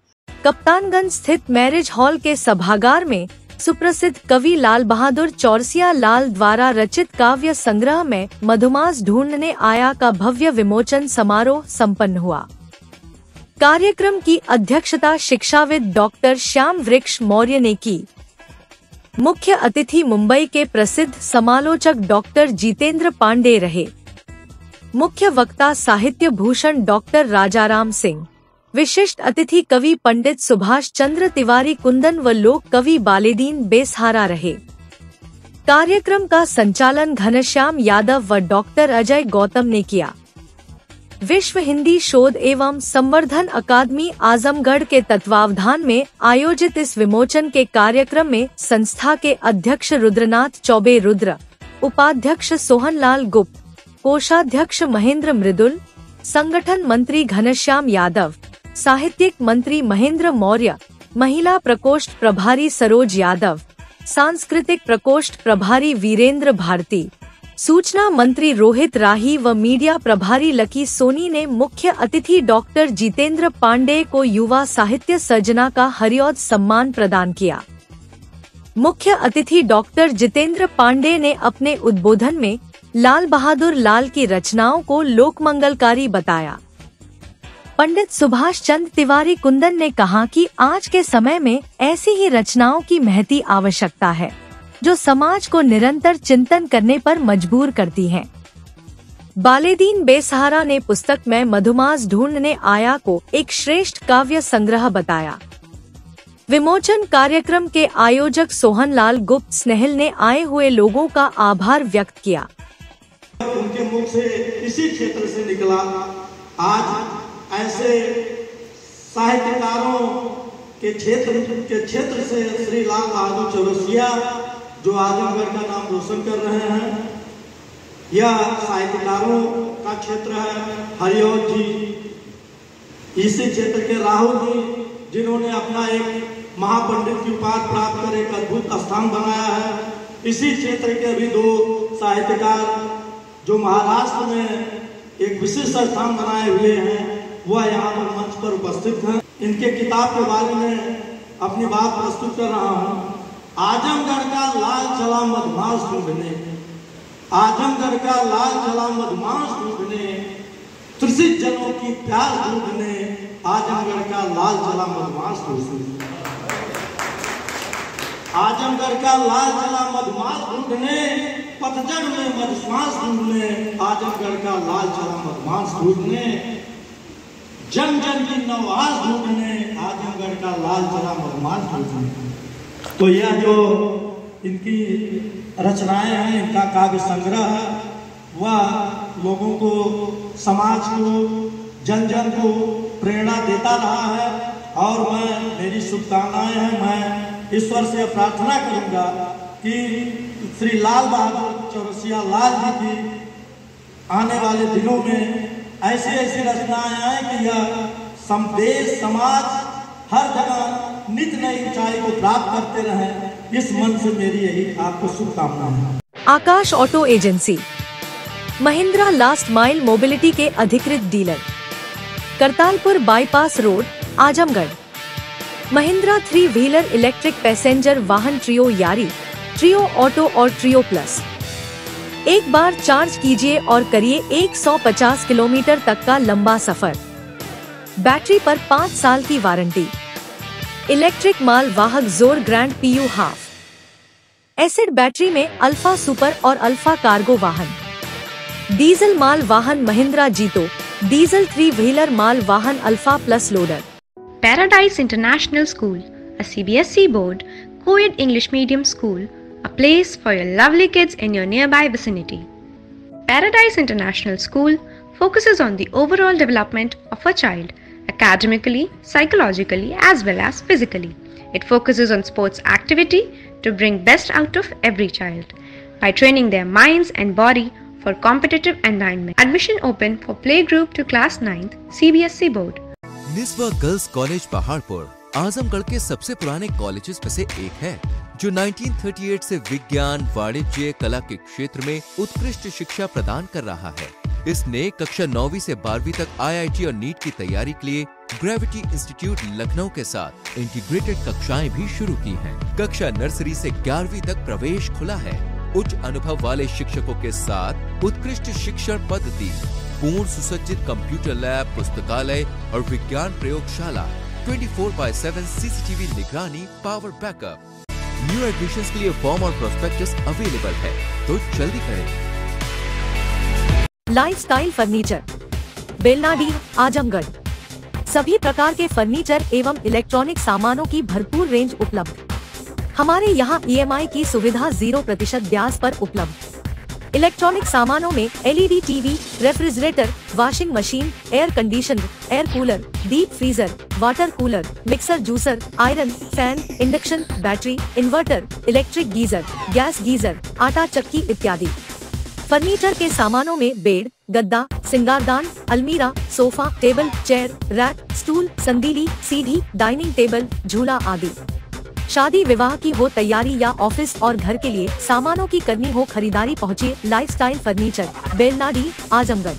कप्तानगंज स्थित मैरिज हॉल के सभागार में सुप्रसिद्ध कवि लाल बहादुर चौरसिया लाल द्वारा रचित काव्य संग्रह में मधुमास ढूंढने आया का भव्य विमोचन समारोह संपन्न हुआ। कार्यक्रम की अध्यक्षता शिक्षाविद डॉक्टर श्याम वृक्ष मौर्य ने की। मुख्य अतिथि मुंबई के प्रसिद्ध समालोचक डॉक्टर जितेंद्र पांडे रहे। मुख्य वक्ता साहित्य भूषण डॉक्टर राजाराम सिंह, विशिष्ट अतिथि कवि पंडित सुभाष चंद्र तिवारी कुंदन व लोक कवि बालेदीन बेसहारा रहे। कार्यक्रम का संचालन घनश्याम यादव व डॉक्टर अजय गौतम ने किया। विश्व हिंदी शोध एवं संवर्धन अकादमी आजमगढ़ के तत्वावधान में आयोजित इस विमोचन के कार्यक्रम में संस्था के अध्यक्ष रुद्रनाथ चौबे रुद्र, उपाध्यक्ष सोहनलाल गुप्त, कोषाध्यक्ष महेंद्र मृदुल, संगठन मंत्री घनश्याम यादव, साहित्यिक मंत्री महेंद्र मौर्य, महिला प्रकोष्ठ प्रभारी सरोज यादव, सांस्कृतिक प्रकोष्ठ प्रभारी वीरेंद्र भारती, सूचना मंत्री रोहित राही व मीडिया प्रभारी लकी सोनी ने मुख्य अतिथि डॉक्टर जितेंद्र पांडे को युवा साहित्य सर्जना का हरिऔध सम्मान प्रदान किया। मुख्य अतिथि डॉक्टर जितेंद्र पांडे ने अपने उद्बोधन में लाल बहादुर लाल की रचनाओं को लोकमंगलकारी बताया। पंडित सुभाष चंद्र तिवारी कुंदन ने कहा कि आज के समय में ऐसी ही रचनाओं की महती आवश्यकता है जो समाज को निरंतर चिंतन करने पर मजबूर करती हैं। बालेदीन बेसहारा ने पुस्तक में मधुमास ढूंढने आया को एक श्रेष्ठ काव्य संग्रह बताया। विमोचन कार्यक्रम के आयोजक सोहनलाल गुप्त स्नेहिल ने आए हुए लोगों का आभार व्यक्त किया। उनके मुख से इसी क्षेत्र से निकला, आज ऐसे साहित्यकारों के क्षेत्र से श्री लाल बहादुर चौरसिया जो आजमगढ़ का नाम रोशन कर रहे हैं, यह साहित्यकारों का क्षेत्र है। हरिऔध जी, इसी क्षेत्र के राहुल जी जिन्होंने अपना एक महापंडित की उपाधि प्राप्त कर एक अद्भुत स्थान बनाया है। इसी क्षेत्र के भी 2 साहित्यकार जो महाराष्ट्र में एक विशिष्ट स्थान बनाए हुए हैं, वह यहाँ पर मंच पर उपस्थित हैं। इनके किताब के बारे में अपनी बात प्रस्तुत कर रहा हूँ। आजमगढ़ का लाल चला मधुमास ढूंढने, आजमगढ़ का लाल चला मधुमास ढूंढने, तृषित जनों की प्यास ढूंढने, आजमगढ़ का लाल चला मधुमास ढूंढने। आजमगढ़ का लाल चला मधुमास ढूंढने, पतझड़ में मधुश्वास ढूंढने, आजमगढ़ का लाल चला मधुमास ढूंढने, जन जन की नवाज ढूंढने, आजमगढ़ का लाल चला मधुमास ढूंढने। तो यह जो इनकी रचनाएं हैं, इनका काव्य संग्रह है, वह लोगों को, समाज को, जन जन को प्रेरणा देता रहा है। और मेरी शुभकामनाएं हैं, मैं ईश्वर से प्रार्थना करूंगा कि श्री लाल बहादुर चौरसिया लाल जी की आने वाले दिनों में ऐसी ऐसी रचनाएं आए कि यह देश समाज हर जगह नित नई ऊंचाई को प्राप्त करते रहें। इस मन से मेरी यही आपको शुभकामनाएं हैं। Akash auto agency, Mahindra last mile mobility के अधिकृत dealer, Kartalpur bypass road, Azamgarh. Mahindra 3 wheeler electric passenger वाहन ट्रियो यारी, ट्रियो ऑटो और ट्रियो प्लस। एक बार चार्ज कीजिए और करिए 150 किलोमीटर तक का लंबा सफर। बैटरी पर 5 साल की वारंटी। इलेक्ट्रिक माल वाहक जोर grand PU half. Acid battery में अल्फा सुपर और अल्फा कार्गो वाहन। डीजल माल वाहन महिंद्रा जीतो, डीजल 3 व्हीलर माल वाहन alpha plus loader. Paradise International School, a CBSE board, co-ed English medium school, a place for your lovely kids in your nearby vicinity. Paradise International School focuses on the overall development of a child, academically, psychologically, as well as physically. It focuses on sports activity to bring best out of every child by training their minds and body for competitive environment. Admission open for playgroup to class 9th, CBSE board. Niswa girls college Paharpur Azamgarh के सबसे पुराने colleges में से एक है, जो 1938 से विज्ञान, वाणिज्य, कला के क्षेत्र में उत्कृष्ट शिक्षा प्रदान कर रहा है। इसने कक्षा 9वीं से 12वीं तक IIT और नीट की तैयारी के लिए ग्रेविटी इंस्टीट्यूट लखनऊ के साथ इंटीग्रेटेड कक्षाएं भी शुरू की हैं। कक्षा नर्सरी से 11वीं तक प्रवेश खुला है। उच्च अनुभव वाले शिक्षकों के साथ उत्कृष्ट शिक्षण पद्धति, पूर्ण सुसज्जित कंप्यूटर लैब, पुस्तकालय और विज्ञान प्रयोगशाला, 24/7 CCTV निगरानी, पावर बैकअप। न्यू एडमिशंस के लिए फॉर्म और प्रोस्पेक्टस अवेलेबल है, तो जल्दी करें। Lifestyle furniture, Belnadi, Azamgarh. सभी प्रकार के फर्नीचर एवं इलेक्ट्रॉनिक सामानों की भरपूर रेंज उपलब्ध। हमारे यहाँ EMI की सुविधा 0% ब्याज पर उपलब्ध। इलेक्ट्रॉनिक सामानों में LED TV, refrigerator, washing machine, air conditioner, air cooler, deep freezer, water cooler, mixer juicer, iron, fan, induction, battery, inverter, electric geyser, gas geyser, आटा चक्की इत्यादि। फर्नीचर के सामानों में बेड, गद्दा, सिंगारदान, अलमीरा, sofa, table, chair, rack, stool, संदीली, सीढ़ी, डाइनिंग टेबल, झूला आदि। शादी विवाह की हो तैयारी या ऑफिस और घर के लिए सामानों की करनी हो खरीदारी, पहुँचिए लाइफस्टाइल फर्नीचर, बेलनाडी, आजमगढ़।